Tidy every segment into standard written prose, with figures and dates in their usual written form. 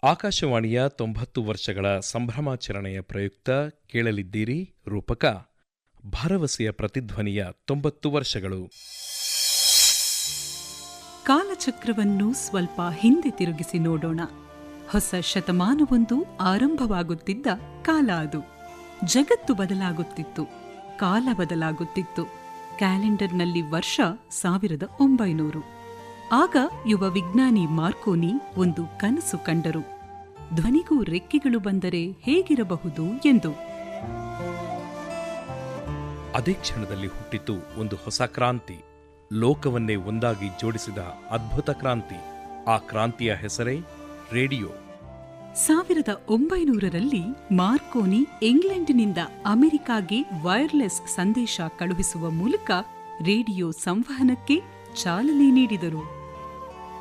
ಆಕಾಶವಾಣಿಯ 90 ವರ್ಷಗಳ ಸಂಭ್ರಮಾಚರಣೆಯ ಪ್ರಯುಕ್ತ ಕೇಳಲಿದ್ದೀರಿ ರೂಪಕ ಭರವಸೆಯ ಪ್ರತಿಧ್ವನಿಯ 90 ವರ್ಷಗಳು. ಕಾಲಚಕ್ರವನ್ನು ಸ್ವಲ್ಪ ಹಿಂದೆ ತಿರುಗಿಸಿ ನೋಡೋಣ. ಹೊಸ ಶತಮಾನವೊಂದು ಆರಂಭವಾಗುತ್ತಿದ್ದ ಕಾಲ ಅದು. ಜಗತ್ತು ಬದಲಾಗುತ್ತಿತ್ತು, ಕಾಲ ಬದಲಾಗುತ್ತಿತ್ತು. ಕ್ಯಾಲೆಂಡರ್ನಲ್ಲಿ ವರ್ಷ 1900. ಆಗ ಯುವ ವಿಜ್ಞಾನಿ ಮಾರ್ಕೋನಿ ಒಂದು ಕನಸು ಕಂಡರು. ಧ್ವನಿಗೂ ರೆಕ್ಕೆಗಳು ಬಂದರೆ ಹೇಗಿರಬಹುದು ಎಂದು. ಅದೇ ಕ್ಷಣದಲ್ಲಿ ಹುಟ್ಟಿತು ಒಂದು ಹೊಸ ಕ್ರಾಂತಿ, ಲೋಕವನ್ನೇ ಒಂದಾಗಿ ಜೋಡಿಸಿದ ಅದ್ಭುತ ಕ್ರಾಂತಿ. ಆ ಕ್ರಾಂತಿಯ ಹೆಸರೇ ರೇಡಿಯೋ. 1900ರಲ್ಲಿ ಮಾರ್ಕೋನಿ ಇಂಗ್ಲೆಂಡಿನಿಂದ ಅಮೆರಿಕಾಗೆ ವೈರ್ಲೆಸ್ ಸಂದೇಶ ಕಳುಹಿಸುವ ಮೂಲಕ ರೇಡಿಯೋ ಸಂವಹನಕ್ಕೆ ಚಾಲನೆ ನೀಡಿದರು.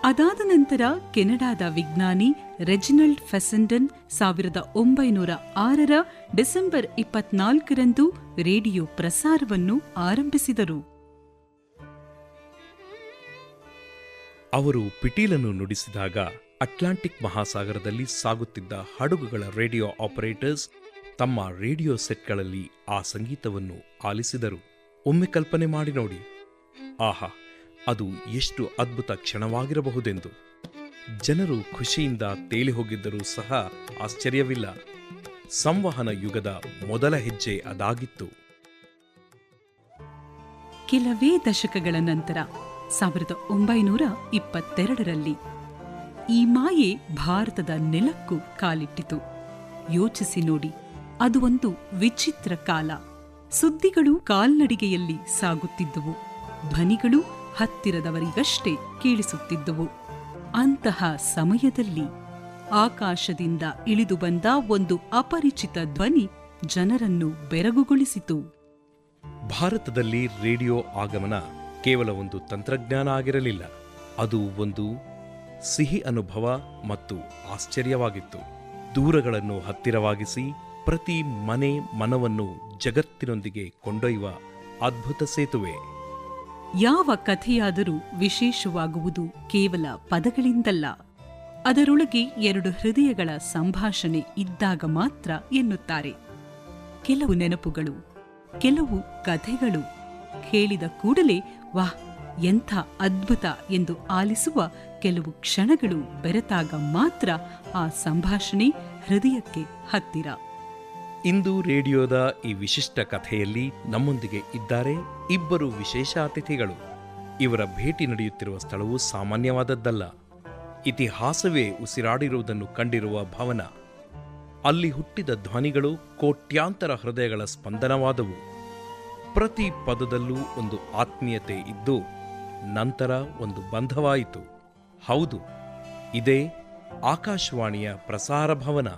ಅದಾದ ನಂತರ ಕೆನಡಾದ ವಿಜ್ಞಾನಿ ರೆಜಿನಲ್ಡ್ ಫೆಸೆಂಡನ್ 1906ರ ಡಿಸೆಂಬರ್ 24ರಂದು ರೇಡಿಯೋ ಪ್ರಸಾರವನ್ನು ಆರಂಭಿಸಿದರು. ಅವರು ಪಿಟೀಲನ್ನು ನುಡಿಸಿದಾಗ ಅಟ್ಲಾಂಟಿಕ್ ಮಹಾಸಾಗರದಲ್ಲಿ ಸಾಗುತ್ತಿದ್ದ ಹಡಗುಗಳ ರೇಡಿಯೋ ಆಪರೇಟರ್ಸ್ ತಮ್ಮ ರೇಡಿಯೋ ಸೆಟ್ಗಳಲ್ಲಿ ಆ ಸಂಗೀತವನ್ನು ಆಲಿಸಿದರು. ಒಮ್ಮೆ ಕಲ್ಪನೆ ಮಾಡಿ ನೋಡಿ, ಆಹಾ, ಅದು ಎಷ್ಟು ಅದ್ಭುತ ಕ್ಷಣವಾಗಿರಬಹುದೆಂದು. ಜನರು ಖುಷಿಯಿಂದ ತೇಲಿ ಹೋಗಿದ್ದರೂ ಸಹ ಆಶ್ಚರ್ಯವಿಲ್ಲ. ಸಂವಹನ ಯುಗದ ಮೊದಲ ಹೆಜ್ಜೆ ಅದಾಗಿತ್ತು. ಕೆಲವೇ ದಶಕಗಳ ನಂತರ 1922ರಲ್ಲಿ ಈ ಮಾಯೆ ಭಾರತದ ನೆಲಕ್ಕೂ ಕಾಲಿಟ್ಟಿತು. ಯೋಚಿಸಿ ನೋಡಿ, ಅದು ಒಂದು ವಿಚಿತ್ರ ಕಾಲ. ಸುದ್ದಿಗಳು ಕಾಲ್ನಡಿಗೆಯಲ್ಲಿ ಸಾಗುತ್ತಿದ್ದುವು, ಧ್ವನಿಗಳು ಹತ್ತಿರದವರಿಗಷ್ಟೇ ಕೇಳಿಸುತ್ತಿದ್ದುವು. ಅಂತಹ ಸಮಯದಲ್ಲಿ ಆಕಾಶದಿಂದ ಇಳಿದು ಬಂದ ಒಂದು ಅಪರಿಚಿತ ಧ್ವನಿ ಜನರನ್ನು ಬೆರಗುಗೊಳಿಸಿತು. ಭಾರತದಲ್ಲಿ ರೇಡಿಯೋ ಆಗಮನ ಕೇವಲ ಒಂದು ತಂತ್ರಜ್ಞಾನ ಆಗಿರಲಿಲ್ಲ, ಅದು ಒಂದು ಸಿಹಿ ಅನುಭವ ಮತ್ತು ಆಶ್ಚರ್ಯವಾಗಿತ್ತು. ದೂರಗಳನ್ನು ಹತ್ತಿರವಾಗಿಸಿ ಪ್ರತಿ ಮನೆ ಮನವನ್ನು ಜಗತ್ತಿನೊಂದಿಗೆ ಕೊಂಡೊಯ್ಯುವ ಅದ್ಭುತ ಸೇತುವೆ. ಯಾವ ಕಥೆಯಾದರೂ ವಿಶೇಷವಾಗುವುದು ಕೇವಲ ಪದಗಳಿಂದಲ್ಲ, ಅದರೊಳಗೆ ಎರಡು ಹೃದಯಗಳ ಸಂಭಾಷಣೆ ಇದ್ದಾಗ ಮಾತ್ರ ಎನ್ನುತ್ತಾರೆ. ಕೆಲವು ನೆನಪುಗಳು, ಕೆಲವು ಕಥೆಗಳು ಕೇಳಿದ ಕೂಡಲೇ ವಾಹ್, ಎಂಥ ಅದ್ಭುತ ಎಂದು ಆಲಿಸುವ ಕೆಲವು ಕ್ಷಣಗಳು ಬೆರೆತಾಗ ಮಾತ್ರ ಆ ಸಂಭಾಷಣೆ ಹೃದಯಕ್ಕೆ ಹತ್ತಿರ. ಇಂದು ರೇಡಿಯೋದ ಈ ವಿಶಿಷ್ಟ ಕಥೆಯಲ್ಲಿ ನಮ್ಮೊಂದಿಗೆ ಇದ್ದಾರೆ ಇಬ್ಬರು ವಿಶೇಷ ಅತಿಥಿಗಳು. ಇವರ ಭೇಟಿ ನಡೆಯುತ್ತಿರುವ ಸ್ಥಳವು ಸಾಮಾನ್ಯವಾದದ್ದಲ್ಲ. ಇತಿಹಾಸವೇ ಉಸಿರಾಡಿರುವುದನ್ನು ಕಂಡಿರುವ ಭವನ. ಅಲ್ಲಿ ಹುಟ್ಟಿದ ಧ್ವನಿಗಳು ಕೋಟ್ಯಾಂತರ ಹೃದಯಗಳ ಸ್ಪಂದನವಾದವು. ಪ್ರತಿ ಪದದಲ್ಲೂ ಒಂದು ಆತ್ಮೀಯತೆ ಇದ್ದು ನಂತರ ಒಂದು ಬಂಧವಾಯಿತು. ಹೌದು, ಇದೇ ಆಕಾಶವಾಣಿಯ ಪ್ರಸಾರ ಭವನ.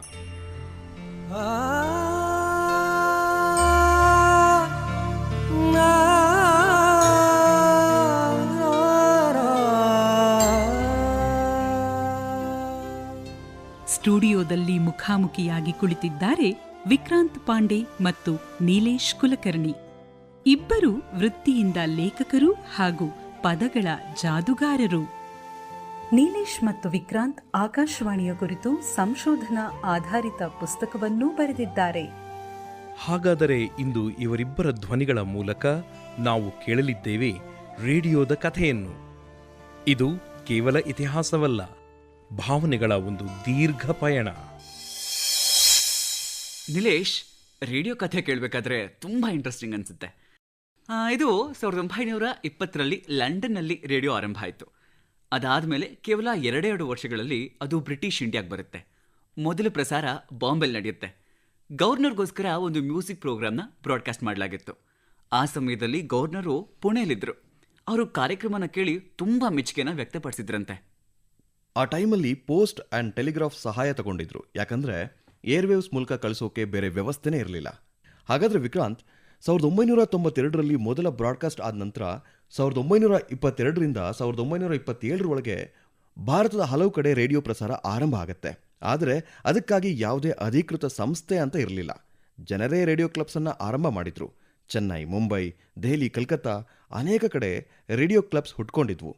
ಸ್ಟುಡಿಯೋದಲ್ಲಿ ಮುಖಾಮುಖಿಯಾಗಿ ಕುಳಿತಿದ್ದಾರೆ ವಿಕ್ರಾಂತ್ ಪಾಂಡೆ ಮತ್ತು ನೀಲೇಶ್ ಕುಲಕರ್ಣಿ. ಇಬ್ಬರು ವೃತ್ತಿಯಿಂದ ಲೇಖಕರು ಹಾಗೂ ಪದಗಳ ಜಾದುಗಾರರು. ನೀಲೇಶ್ ಮತ್ತು ವಿಕ್ರಾಂತ್ ಆಕಾಶವಾಣಿಯ ಕುರಿತು ಸಂಶೋಧನಾ ಆಧಾರಿತ ಪುಸ್ತಕವನ್ನೂ ಬರೆದಿದ್ದಾರೆ. ಹಾಗಾದರೆ ಇಂದು ಇವರಿಬ್ಬರ ಧ್ವನಿಗಳ ಮೂಲಕ ನಾವು ಕೇಳಲಿದ್ದೇವೆ ರೇಡಿಯೋದ ಕಥೆಯನ್ನು. ಇದು ಕೇವಲ ಇತಿಹಾಸವಲ್ಲ, ಭಾವನೆಗಳ ಒಂದು ದೀರ್ಘ ಪಯಣ. ನಿಲೇಶ್, ರೇಡಿಯೋ ಕಥೆ ಕೇಳಬೇಕಾದ್ರೆ ತುಂಬಾ ಇಂಟ್ರೆಸ್ಟಿಂಗ್ ಅನ್ಸುತ್ತೆ. ಇದು 1920ರಲ್ಲಿ ಲಂಡನ್ನಲ್ಲಿ ರೇಡಿಯೋ ಆರಂಭ ಆಯಿತು. ಅದಾದಮೇಲೆ ಕೇವಲ 2 ವರ್ಷಗಳಲ್ಲಿ ಅದು ಬ್ರಿಟಿಷ್ ಇಂಡಿಯಾಗೆ ಬರುತ್ತೆ. ಮೊದಲ ಪ್ರಸಾರ ಬಾಂಬೆಲ್ ನಡೆಯುತ್ತೆ. ಗವರ್ನರ್ಗೋಸ್ಕರ ಒಂದು ಮ್ಯೂಸಿಕ್ ಪ್ರೋಗ್ರಾಮ್ನ ಬ್ರಾಡ್ಕಾಸ್ಟ್ ಮಾಡಲಾಗಿತ್ತು. ಆ ಸಮಯದಲ್ಲಿ ಗವರ್ನರು ಪುಣೆಯಲ್ಲಿದ್ದರು. ಅವರು ಕಾರ್ಯಕ್ರಮನ ಕೇಳಿ ತುಂಬಾ ಮೆಚ್ಚುಗೆನ ವ್ಯಕ್ತಪಡಿಸಿದ್ರಂತೆ. ಆ ಟೈಮಲ್ಲಿ ಪೋಸ್ಟ್ ಆ್ಯಂಡ್ ಟೆಲಿಗ್ರಾಫ್ ಸಹಾಯ ತಗೊಂಡಿದ್ರು, ಯಾಕಂದರೆ ಏರ್ವೇವ್ಸ್ ಮೂಲಕ ಕಳಿಸೋಕೆ ಬೇರೆ ವ್ಯವಸ್ಥೆನೇ ಇರಲಿಲ್ಲ. ಹಾಗಾದರೆ ವಿಕ್ರಾಂತ್, 1992ರಲ್ಲಿ ಮೊದಲ ಬ್ರಾಡ್ಕಾಸ್ಟ್ ಆದ ನಂತರ 1922ರಿಂದ 1927ರೊಳಗೆ ಭಾರತದ ಹಲವು ಕಡೆ ರೇಡಿಯೋ ಪ್ರಸಾರ ಆರಂಭ ಆಗುತ್ತೆ. ಆದರೆ ಅದಕ್ಕಾಗಿ ಯಾವುದೇ ಅಧಿಕೃತ ಸಂಸ್ಥೆ ಅಂತ ಇರಲಿಲ್ಲ. ಜನರೇ ರೇಡಿಯೋ ಕ್ಲಬ್ಸನ್ನು ಆರಂಭ ಮಾಡಿದ್ರು. ಚೆನ್ನೈ, ಮುಂಬೈ, ದೆಹಲಿ, ಕಲ್ಕತ್ತಾ ಅನೇಕ ಕಡೆ ರೇಡಿಯೋ ಕ್ಲಬ್ಸ್ ಹುಟ್ಕೊಂಡಿದ್ವು.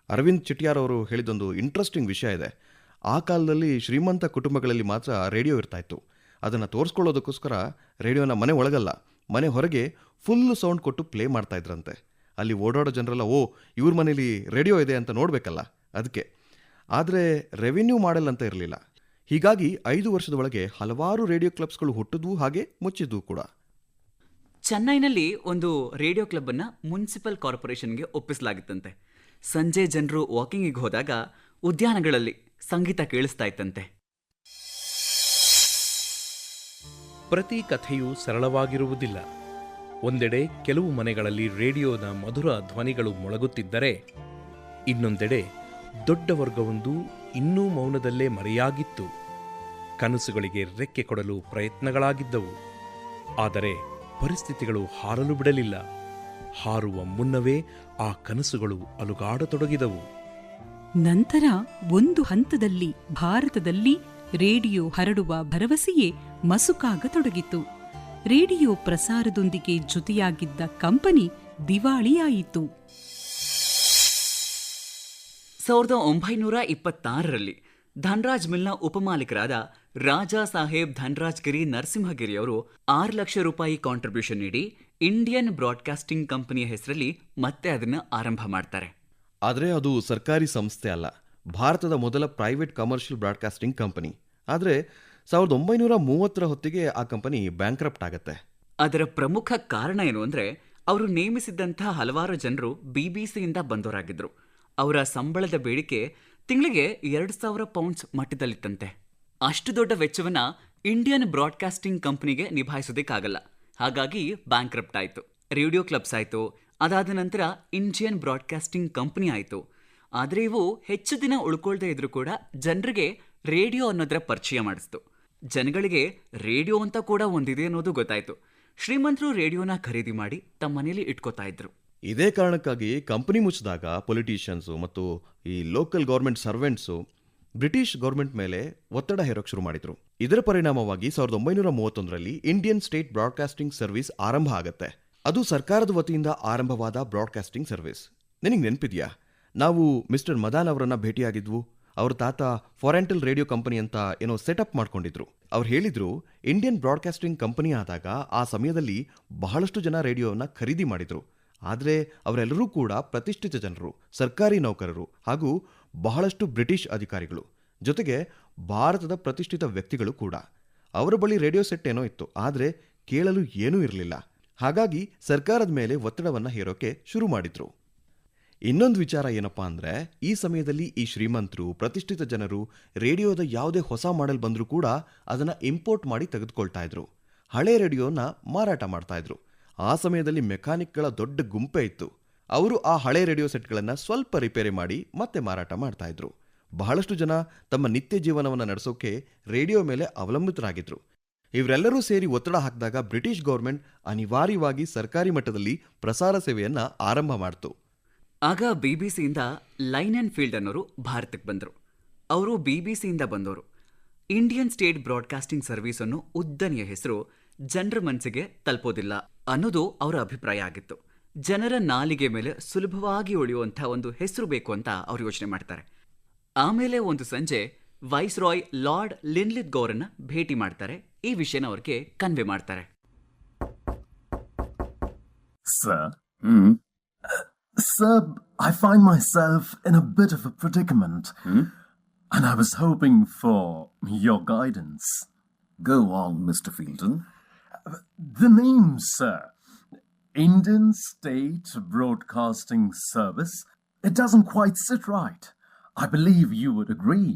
ಅರವಿಂದ್ ಚಿಟ್ಯಾರ್ ಅವರು ಹೇಳಿದೊಂದು ಇಂಟ್ರೆಸ್ಟಿಂಗ್ ವಿಷಯ ಇದೆ. ಆ ಕಾಲದಲ್ಲಿ ಶ್ರೀಮಂತ ಕುಟುಂಬಗಳಲ್ಲಿ ಮಾತ್ರ ರೇಡಿಯೋ ಇರ್ತಾಯಿತ್ತು. ಅದನ್ನು ತೋರಿಸ್ಕೊಳ್ಳೋದಕ್ಕೋಸ್ಕರ ರೇಡಿಯೋನ ಮನೆ ಒಳಗಲ್ಲ, ಮನೆ ಹೊರಗೆ ಫುಲ್ ಸೌಂಡ್ ಕೊಟ್ಟು ಪ್ಲೇ ಮಾಡ್ತಾ ಇದ್ರಂತೆ. ಅಲ್ಲಿ ಓಡಾಡೋ ಜನರೆಲ್ಲ ಇವ್ರ ಮನೇಲಿ ರೇಡಿಯೋ ಇದೆ ಅಂತ ನೋಡಬೇಕಲ್ಲ, ಅದಕ್ಕೆ. ಆದರೆ ರೆವಿನ್ಯೂ ಮಾಡೆಲ್ ಅಂತ ಇರಲಿಲ್ಲ. ಹೀಗಾಗಿ 5 ವರ್ಷದ ಒಳಗೆ ಹಲವಾರು ರೇಡಿಯೋ ಕ್ಲಬ್ಸ್ಗಳು ಹುಟ್ಟಿದ್ವು, ಹಾಗೆ ಮುಚ್ಚಿದ್ವು ಕೂಡ. ಚೆನ್ನೈನಲ್ಲಿ ಒಂದು ರೇಡಿಯೋ ಕ್ಲಬ್ ಅನ್ನ ಮುನ್ಸಿಪಲ್ ಕಾರ್ಪೊರೇಷನ್ಗೆ ಒಪ್ಪಿಸಲಾಗಿತ್ತಂತೆ. ಸಂಜೆ ಜನರು ವಾಕಿಂಗಿಗೆ ಹೋದಾಗ ಉದ್ಯಾನಗಳಲ್ಲಿ ಸಂಗೀತ ಕೇಳಿಸ್ತಾ ಇತ್ತಂತೆ. ಪ್ರತಿ ಕಥೆಯೂ ಸರಳವಾಗಿರುವುದಿಲ್ಲ. ಒಂದೆಡೆ ಕೆಲವು ಮನೆಗಳಲ್ಲಿ ರೇಡಿಯೋದ ಮಧುರ ಧ್ವನಿಗಳು ಮೊಳಗುತ್ತಿದ್ದರೆ, ಇನ್ನೊಂದೆಡೆ ದೊಡ್ಡ ವರ್ಗವೊಂದು ಇನ್ನೂ ಮೌನದಲ್ಲೇ ಮರೆಯಾಗಿತ್ತು. ಕನಸುಗಳಿಗೆ ರೆಕ್ಕೆ ಕೊಡಲು ಪ್ರಯತ್ನಗಳಾಗಿದ್ದವು. ಆದರೆ ಪರಿಸ್ಥಿತಿಗಳು ಹಾರಲು ಬಿಡಲಿಲ್ಲ. ಹಾರುವ ಮುನ್ನವೇ ಆ ಕನಸುಗಳು ಅಲುಗಾಡತೊಡಗಿದವು. ನಂತರ ಒಂದು ಹಂತದಲ್ಲಿ ಭಾರತದಲ್ಲಿ ರೇಡಿಯೋ ಹರಡುವ ಭರವಸೆಯೇ ಮಸುಕಾಗತೊಡಗಿತು. ರೇಡಿಯೋ ಪ್ರಸಾರದೊಂದಿಗೆ ಜೊತೆಯಾಗಿದ್ದ ಕಂಪನಿ ದಿವಾಳಿಯಾಯಿತು. 1926ರಲ್ಲಿ ಧನ್ರಾಜ್ ಮಿಲ್ನ ಉಪಮಾಲೀಕರಾದ ರಾಜಾ ಸಾಹೇಬ್ ಧನ್ರಾಜ್ ಗಿರಿ ನರಸಿಂಹಗಿರಿಯವರು 6 ಲಕ್ಷ ರೂಪಾಯಿ ಕಾಂಟ್ರಿಬ್ಯೂಷನ್ ನೀಡಿ ಇಂಡಿಯನ್ ಬ್ರಾಡ್ಕಾಸ್ಟಿಂಗ್ ಕಂಪನಿಯ ಹೆಸರಲ್ಲಿ ಮತ್ತೆ ಅದನ್ನು ಆರಂಭ ಮಾಡ್ತಾರೆ. ಆದರೆ ಅದು ಸರ್ಕಾರಿ ಸಂಸ್ಥೆ ಅಲ್ಲ, ಭಾರತದ ಮೊದಲ ಪ್ರೈವೇಟ್ ಕಮರ್ಷಿಯಲ್ ಬ್ರಾಡ್ಕಾಸ್ಟಿಂಗ್ ಕಂಪನಿ. ಆದರೆ 1930ರ ಹೊತ್ತಿಗೆ ಆ ಕಂಪನಿ ಬ್ಯಾಂಕ್ರಪ್ಟ್ ಆಗತ್ತೆ. ಅದರ ಪ್ರಮುಖ ಕಾರಣ ಏನು ಅಂದರೆ, ಅವರು ನೇಮಿಸಿದ್ದಂಥ ಹಲವಾರು ಜನರು ಬಿಬಿಸಿಯಿಂದ ಬಂದವರಾಗಿದ್ದರು. ಅವರ ಸಂಬಳದ ಬೇಡಿಕೆ ತಿಂಗಳಿಗೆ 2,000 ಪೌಂಡ್ಸ್ ಮಟ್ಟದಲ್ಲಿತ್ತಂತೆ. ಅಷ್ಟು ದೊಡ್ಡ ವೆಚ್ಚವನ್ನ ಇಂಡಿಯನ್ ಬ್ರಾಡ್ಕಾಸ್ಟಿಂಗ್ ಕಂಪನಿಗೆ ನಿಭಾಯಿಸೋದಕ್ಕಾಗಲ್ಲ. ಹಾಗಾಗಿ ಬ್ಯಾಂಕ್ರಪ್ಟ್ ಆಯಿತು. ರೇಡಿಯೋ ಕ್ಲಬ್ಸ್ ಆಯಿತು. ಅದಾದ ನಂತರ ಇಂಡಿಯನ್ ಬ್ರಾಡ್ಕಾಸ್ಟಿಂಗ್ ಕಂಪನಿ ಆಯಿತು. ಆದರೆ ಇವು ಹೆಚ್ಚು ದಿನ ಉಳ್ಕೊಳ್ದೇ ಇದ್ರೂ ಕೂಡ ಜನರಿಗೆ ರೇಡಿಯೋ ಅನ್ನೋದರ ಪರಿಚಯ ಮಾಡಿಸ್ತು. ಜನಗಳಿಗೆ ರೇಡಿಯೋ ಅಂತ ಕೂಡ ಒಂದಿದೆ ಅನ್ನೋದು ಗೊತ್ತಾಯಿತು. ಶ್ರೀಮಂತರು ರೇಡಿಯೋನ ಖರೀದಿ ಮಾಡಿ ತಮ್ಮ ಮನೇಲಿ ಇಟ್ಕೋತಾ ಇದ್ರು. ಇದೇ ಕಾರಣಕ್ಕಾಗಿ ಕಂಪನಿ ಮುಚ್ಚಿದಾಗ ಪೊಲಿಟಿಷಿಯನ್ಸು ಮತ್ತು ಈ local government servants British government ಮೇಲೆ ಒತ್ತಡ ಹೇರೋಕೆ ಶುರು ಮಾಡಿದ್ರು. ಇದರ ಪರಿಣಾಮವಾಗಿ 1931ರಲ್ಲಿ ಇಂಡಿಯನ್ ಸ್ಟೇಟ್ ಬ್ರಾಡ್ಕಾಸ್ಟಿಂಗ್ ಸರ್ವಿಸ್ ಆರಂಭ ಆಗತ್ತೆ. ಅದು ಸರ್ಕಾರದ ವತಿಯಿಂದ ಆರಂಭವಾದ ಬ್ರಾಡ್ಕಾಸ್ಟಿಂಗ್ ಸರ್ವಿಸ್. ನಿನಗೆ ನೆನಪಿದ್ಯಾ, ನಾವು ಮಿಸ್ಟರ್ ಮದಾನ್ ಅವರನ್ನ ಭೇಟಿಯಾಗಿದ್ವು. ಅವ್ರ ತಾತ ಫಾರೆಂಟಲ್ ರೇಡಿಯೋ ಕಂಪನಿ ಅಂತ ಏನೋ ಸೆಟಪ್ ಮಾಡ್ಕೊಂಡಿದ್ರು. ಅವ್ರು ಹೇಳಿದ್ರು, ಇಂಡಿಯನ್ ಬ್ರಾಡ್ಕಾಸ್ಟಿಂಗ್ ಕಂಪನಿ ಆದಾಗ ಆ ಸಮಯದಲ್ಲಿ ಬಹಳಷ್ಟು ಜನ ರೇಡಿಯೋನ ಖರೀದಿ ಮಾಡಿದ್ರು. ಆದರೆ ಅವರೆಲ್ಲರೂ ಕೂಡ ಪ್ರತಿಷ್ಠಿತ ಜನರು, ಸರ್ಕಾರಿ ನೌಕರರು ಹಾಗೂ ಬಹಳಷ್ಟು ಬ್ರಿಟಿಷ್ ಅಧಿಕಾರಿಗಳು, ಜೊತೆಗೆ ಭಾರತದ ಪ್ರತಿಷ್ಠಿತ ವ್ಯಕ್ತಿಗಳು ಕೂಡ. ಅವರ ಬಳಿ ರೇಡಿಯೋ ಸೆಟ್ ಏನೋ ಇತ್ತು, ಆದರೆ ಕೇಳಲು ಏನೂ ಇರಲಿಲ್ಲ. ಹಾಗಾಗಿ ಸರ್ಕಾರದ ಮೇಲೆ ಒತ್ತಡವನ್ನು ಹೇರೋಕೆ ಶುರು ಮಾಡಿದ್ರು. ಇನ್ನೊಂದು ವಿಚಾರ ಏನಪ್ಪಾ ಅಂದರೆ, ಈ ಸಮಯದಲ್ಲಿ ಈ ಶ್ರೀಮಂತರು, ಪ್ರತಿಷ್ಠಿತ ಜನರು ರೇಡಿಯೋದ ಯಾವುದೇ ಹೊಸ ಮಾಡೆಲ್ ಬಂದರೂ ಕೂಡ ಅದನ್ನು ಇಂಪೋರ್ಟ್ ಮಾಡಿ ತೆಗೆದುಕೊಳ್ತಾ ಇದ್ರು. ಹಳೆ ರೇಡಿಯೋನ ಮಾರಾಟ ಮಾಡ್ತಾ ಇದ್ರು. ಆ ಸಮಯದಲ್ಲಿ ಮೆಕ್ಯಾನಿಕ್ಗಳ ದೊಡ್ಡ ಗುಂಪೇ ಇತ್ತು. ಅವರು ಆ ಹಳೆ ರೇಡಿಯೋ ಸೆಟ್ಗಳನ್ನು ಸ್ವಲ್ಪ ರಿಪೇರಿ ಮಾಡಿ ಮತ್ತೆ ಮಾರಾಟ ಮಾಡ್ತಾ ಇದ್ರು. ಬಹಳಷ್ಟು ಜನ ತಮ್ಮ ನಿತ್ಯ ಜೀವನವನ್ನು ನಡೆಸೋಕೆ ರೇಡಿಯೋ ಮೇಲೆ ಅವಲಂಬಿತರಾಗಿದ್ರು. ಇವರೆಲ್ಲರೂ ಸೇರಿ ಒತ್ತಡ ಹಾಕಿದಾಗ ಬ್ರಿಟಿಷ್ ಗೌರ್ಮೆಂಟ್ ಅನಿವಾರ್ಯವಾಗಿ ಸರ್ಕಾರಿ ಮಟ್ಟದಲ್ಲಿ ಪ್ರಸಾರ ಸೇವೆಯನ್ನು ಆರಂಭ ಮಾಡಿತು. ಆಗ ಬಿಬಿಸಿಯಿಂದ ಲೈನ್ ಅಂಡ್ ಫೀಲ್ಡ್ ಅನ್ನೋರು ಭಾರತಕ್ಕೆ ಬಂದರು. ಅವರು ಬಿಬಿಸಿಯಿಂದ ಬಂದವರು. ಇಂಡಿಯನ್ ಸ್ಟೇಟ್ ಬ್ರಾಡ್ಕಾಸ್ಟಿಂಗ್ ಸರ್ವಿಸ್ ಅನ್ನೋ ಉದ್ದನೆಯ ಹೆಸರು ಜನರ ಮನಸ್ಸಿಗೆ ತಲುಪೋದಿಲ್ಲ ಅನ್ನೋದು ಅವರ ಅಭಿಪ್ರಾಯ ಆಗಿತ್ತು. ಜನರ ನಾಲಿಗೆ ಮೇಲೆ ಸುಲಭವಾಗಿ ಉಳಿಯುವಂಥ ಒಂದು ಹೆಸರು ಬೇಕು ಅಂತ ಅವರು ಯೋಚನೆ ಮಾಡ್ತಾರೆ. ಆಮೇಲೆ ಒಂದು ಸಂಜೆ ವೈಸ್ ರಾಯ್ ಲಾರ್ಡ್ ಲಿನ್ಲಿತ್ ಗೌರನ್ನ ಭೇಟಿ ಮಾಡ್ತಾರೆ. ಈ ವಿಷಯನ ಅವ್ರಿಗೆ ಕನ್ವೆ ಮಾಡ್ತಾರೆ. Sir, I find myself in a bit of a predicament, and I was hoping for your guidance. Go on, Mr. Fielden. The name, sir, Indian State Broadcasting Service, it doesn't quite sit right. I believe you would agree.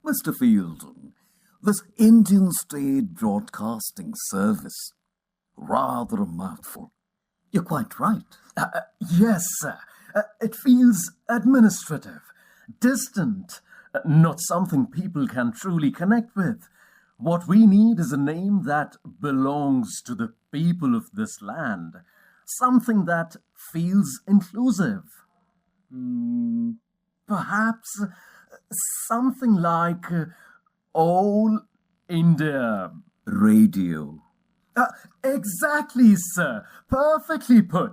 Mr. Fielden, this Indian State Broadcasting Service, rather a mouthful. You're quite right. Yes, sir. It feels administrative, distant, not something people can truly connect with. What we need is a name that belongs to the people of this land, something that feels inclusive. Perhaps something like All India Radio. Exactly, sir. Perfectly put.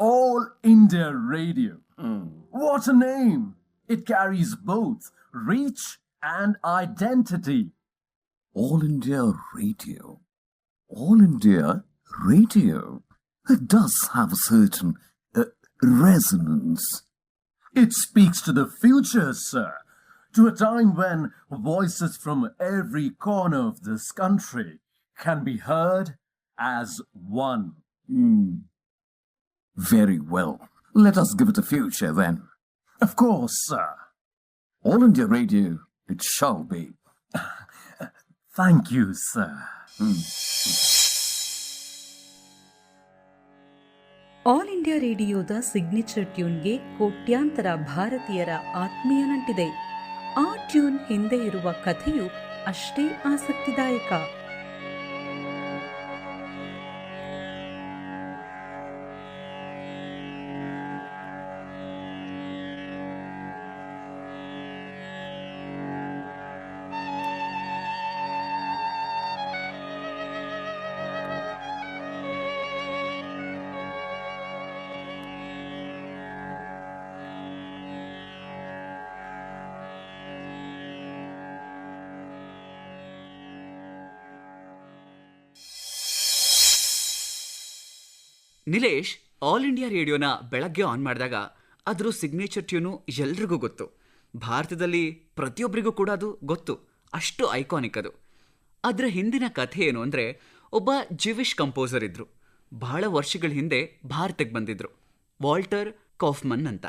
All India Radio. What a name! It carries both reach and identity. All India Radio. All India Radio. It does have a certain resonance. It speaks to the future, sir. To a time when voices from every corner of this country can be heard as one. Very well. Let us give it a future then. Of course, sir. All India Radio, it shall be. Thank you, sir. All India ರೇಡಿಯೋದ signature ಟ್ಯೂನ್ಗೆ ಕೋಟ್ಯಾಂತರ ಭಾರತೀಯರ ಆತ್ಮೀಯ ನಂಟಿದೆ. ಆ tune ಹಿಂದೆ ಇರುವ ಕಥೆಯು ಅಷ್ಟೇ ಆಸಕ್ತಿದಾಯಕ. ನಿಲೇಶ್, ಆಲ್ ಇಂಡಿಯಾ ರೇಡಿಯೋನ ಬೆಳಗ್ಗೆ ಆನ್ ಮಾಡಿದಾಗ ಅದರ ಸಿಗ್ನೇಚರ್ ಟ್ಯೂನು ಎಲ್ರಿಗೂ ಗೊತ್ತು. ಭಾರತದಲ್ಲಿ ಪ್ರತಿಯೊಬ್ಬರಿಗೂ ಕೂಡ ಅದು ಗೊತ್ತು. ಅಷ್ಟು ಐಕಾನಿಕ್ ಅದು. ಅದರ ಹಿಂದಿನ ಕಥೆ ಏನು ಅಂದರೆ, ಒಬ್ಬ ಜಿವಿಷ್ ಕಂಪೋಸರ್ ಇದ್ದರು. ಬಹಳ ವರ್ಷಗಳ ಹಿಂದೆ ಭಾರತಕ್ಕೆ ಬಂದಿದ್ದರು. ವಾಲ್ಟರ್ ಕಾಫ್ಮನ್ ಅಂತ.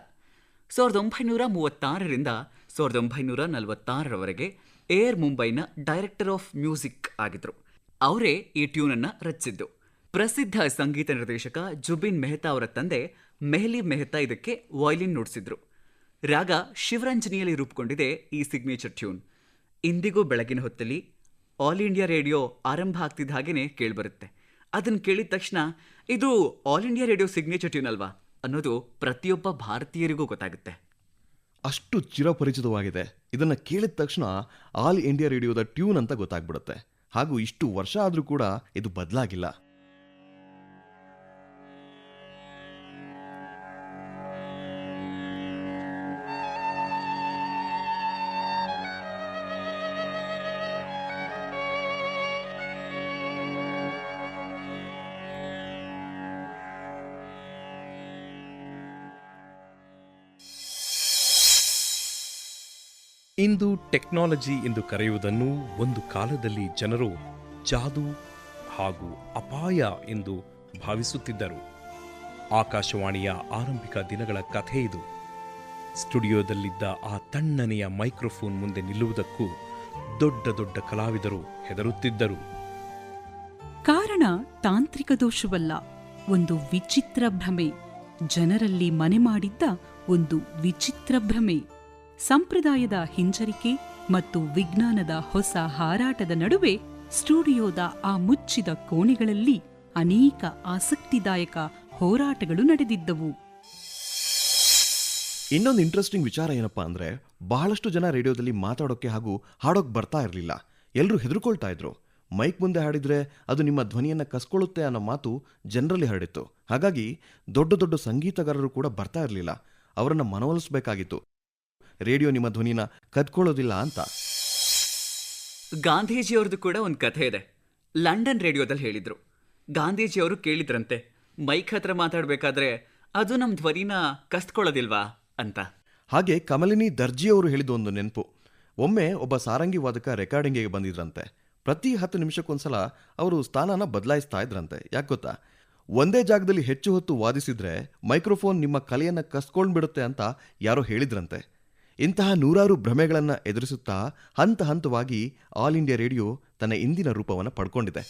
1936ರಿಂದ 1946ರವರೆಗೆ ಏರ್ ಮುಂಬೈನ ಡೈರೆಕ್ಟರ್ ಆಫ್ ಮ್ಯೂಸಿಕ್ ಆಗಿದ್ರು. ಅವರೇ ಈ ಟ್ಯೂನನ್ನು ರಚಿಸಿದ್ದು. ಪ್ರಸಿದ್ಧ ಸಂಗೀತ ನಿರ್ದೇಶಕ ಜುಬಿನ್ ಮೆಹ್ತಾ ಅವರ ತಂದೆ ಮೆಹ್ಲಿ ಮೆಹ್ತಾ ಇದಕ್ಕೆ ವಯಲಿನ್ ನುಡಿಸಿದ್ರು. ರಾಗ ಶಿವರಂಜನಿಯಲ್ಲಿ ರೂಪುಗೊಂಡಿದೆ ಈ ಸಿಗ್ನೇಚರ್ ಟ್ಯೂನ್. ಇಂದಿಗೂ ಬೆಳಗಿನ ಹೊತ್ತಲ್ಲಿ ಆಲ್ ಇಂಡಿಯಾ ರೇಡಿಯೋ ಆರಂಭ ಆಗ್ತಿದ್ದ ಹಾಗೇನೆ ಕೇಳಿಬರುತ್ತೆ. ಅದನ್ನು ಕೇಳಿದ ತಕ್ಷಣ ಇದು all India radio signature tune ಅಲ್ವಾ ಅನ್ನೋದು ಪ್ರತಿಯೊಬ್ಬ ಭಾರತೀಯರಿಗೂ ಗೊತ್ತಾಗುತ್ತೆ. ಅಷ್ಟು ಚಿರಪರಿಚಿತವಾಗಿದೆ. ಇದನ್ನು ಕೇಳಿದ ತಕ್ಷಣ ಆಲ್ ಇಂಡಿಯಾ ರೇಡಿಯೋದ ಟ್ಯೂನ್ ಅಂತ ಗೊತ್ತಾಗ್ಬಿಡುತ್ತೆ. ಹಾಗೂ ಇಷ್ಟು ವರ್ಷ ಆದರೂ ಕೂಡ ಇದು ಬದಲಾಗಿಲ್ಲ. ಇಂದು ಟೆಕ್ನಾಲಜಿ ಎಂದು ಕರೆಯುವುದನ್ನು ಒಂದು ಕಾಲದಲ್ಲಿ ಜನರು ಜಾದು ಹಾಗೂ ಅಪಾಯ ಎಂದು ಭಾವಿಸುತ್ತಿದ್ದರು. ಆಕಾಶವಾಣಿಯ ಆರಂಭಿಕ ದಿನಗಳ ಕಥೆ ಇದು. ಸ್ಟುಡಿಯೋದಲ್ಲಿದ್ದ ಆ ತಣ್ಣನೆಯ ಮೈಕ್ರೋಫೋನ್ ಮುಂದೆ ನಿಲ್ಲುವುದಕ್ಕೂ ದೊಡ್ಡ ದೊಡ್ಡ ಕಲಾವಿದರು ಹೆದರುತ್ತಿದ್ದರು. ಕಾರಣ ತಾಂತ್ರಿಕ ದೋಷವಲ್ಲ, ಒಂದು ವಿಚಿತ್ರ ಭ್ರಮೆ. ಜನರಲ್ಲಿ ಮನೆ ಮಾಡಿದ್ದ ಒಂದು ವಿಚಿತ್ರ ಭ್ರಮೆ. ಸಂಪ್ರದಾಯದ ಹಿಂಜರಿಕೆ ಮತ್ತು ವಿಜ್ಞಾನದ ಹೊಸ ಹಾರಾಟದ ನಡುವೆ ಸ್ಟುಡಿಯೋದ ಆ ಮುಚ್ಚಿದ ಕೋಣೆಗಳಲ್ಲಿ ಅನೇಕ ಆಸಕ್ತಿದಾಯಕ ಹೋರಾಟಗಳು ನಡೆದಿದ್ದವು. ಇನ್ನೊಂದು ಇಂಟ್ರೆಸ್ಟಿಂಗ್ ವಿಚಾರ ಏನಪ್ಪಾ ಅಂದ್ರೆ, ಬಹಳಷ್ಟು ಜನ ರೇಡಿಯೋದಲ್ಲಿ ಮಾತಾಡೋಕ್ಕೆ ಹಾಗೂ ಹಾಡೋಕೆ ಬರ್ತಾ ಇರಲಿಲ್ಲ. ಎಲ್ಲರೂ ಹೆದರ್ಕೊಳ್ತಾ ಇದ್ರು. ಮೈಕ್ ಮುಂದೆ ಹಾಡಿದ್ರೆ ಅದು ನಿಮ್ಮ ಧ್ವನಿಯನ್ನು ಕಸ್ಕೊಳ್ಳುತ್ತೆ ಅನ್ನೋ ಮಾತು ಜನರಲ್ಲಿ ಹರಡಿತ್ತು. ಹಾಗಾಗಿ ದೊಡ್ಡ ದೊಡ್ಡ ಸಂಗೀತಗಾರರು ಕೂಡ ಬರ್ತಾ ಇರಲಿಲ್ಲ. ಅವರನ್ನು ಮನವೊಲಿಸಬೇಕಾಗಿತ್ತು, ರೇಡಿಯೋ ನಿಮ್ಮ ಧ್ವನಿನ ಕದ್ಕೊಳ್ಳೋದಿಲ್ಲ ಅಂತ. ಗಾಂಧೀಜಿಯವ್ರದ್ದು ಕೂಡ ಒಂದು ಕಥೆ ಇದೆ. ಲಂಡನ್ ರೇಡಿಯೋದಲ್ಲಿ ಹೇಳಿದ್ರು. ಗಾಂಧೀಜಿಯವರು ಕೇಳಿದ್ರಂತೆ, ಮೈಕ್ ಹತ್ರ ಮಾತಾಡಬೇಕಾದ್ರೆ ಅದು ನಮ್ಮ ಧ್ವನಿನ ಕಸ್ಕೊಳ್ಳೋದಿಲ್ವಾ ಅಂತ. ಹಾಗೆ ಕಮಲಿನಿ ದರ್ಜಿಯವರು ಹೇಳಿದ ಒಂದು ನೆನಪು. ಒಮ್ಮೆ ಒಬ್ಬ ಸಾರಂಗಿ ವಾದಕ ರೆಕಾರ್ಡಿಂಗಿಗೆ ಬಂದಿದ್ರಂತೆ. ಪ್ರತಿ 10 ನಿಮಿಷಕ್ಕೊಂದ್ಸಲ ಅವರು ಸ್ಥಾನನ ಬದಲಾಯಿಸ್ತಾ ಇದ್ರಂತೆ. ಯಾಕೆ ಗೊತ್ತಾ? ಒಂದೇ ಜಾಗದಲ್ಲಿ ಹೆಚ್ಚು ಹೊತ್ತು ವಾದಿಸಿದ್ರೆ ಮೈಕ್ರೋಫೋನ್ ನಿಮ್ಮ ಕಲೆಯನ್ನು ಕಸ್ಕೊಂಡ್ಬಿಡುತ್ತೆ ಅಂತ ಯಾರೋ ಹೇಳಿದ್ರಂತೆ. ಇಂತಹ ನೂರಾರು ಭ್ರಮೆಗಳನ್ನು ಎದುರಿಸುತ್ತಾ ಹಂತ ಹಂತವಾಗಿ ಆಲ್ ಇಂಡಿಯಾ ರೇಡಿಯೋ ತನ್ನ ಇಂದಿನ ರೂಪವನ್ನು ಪಡ್ಕೊಂಡಿದೆ.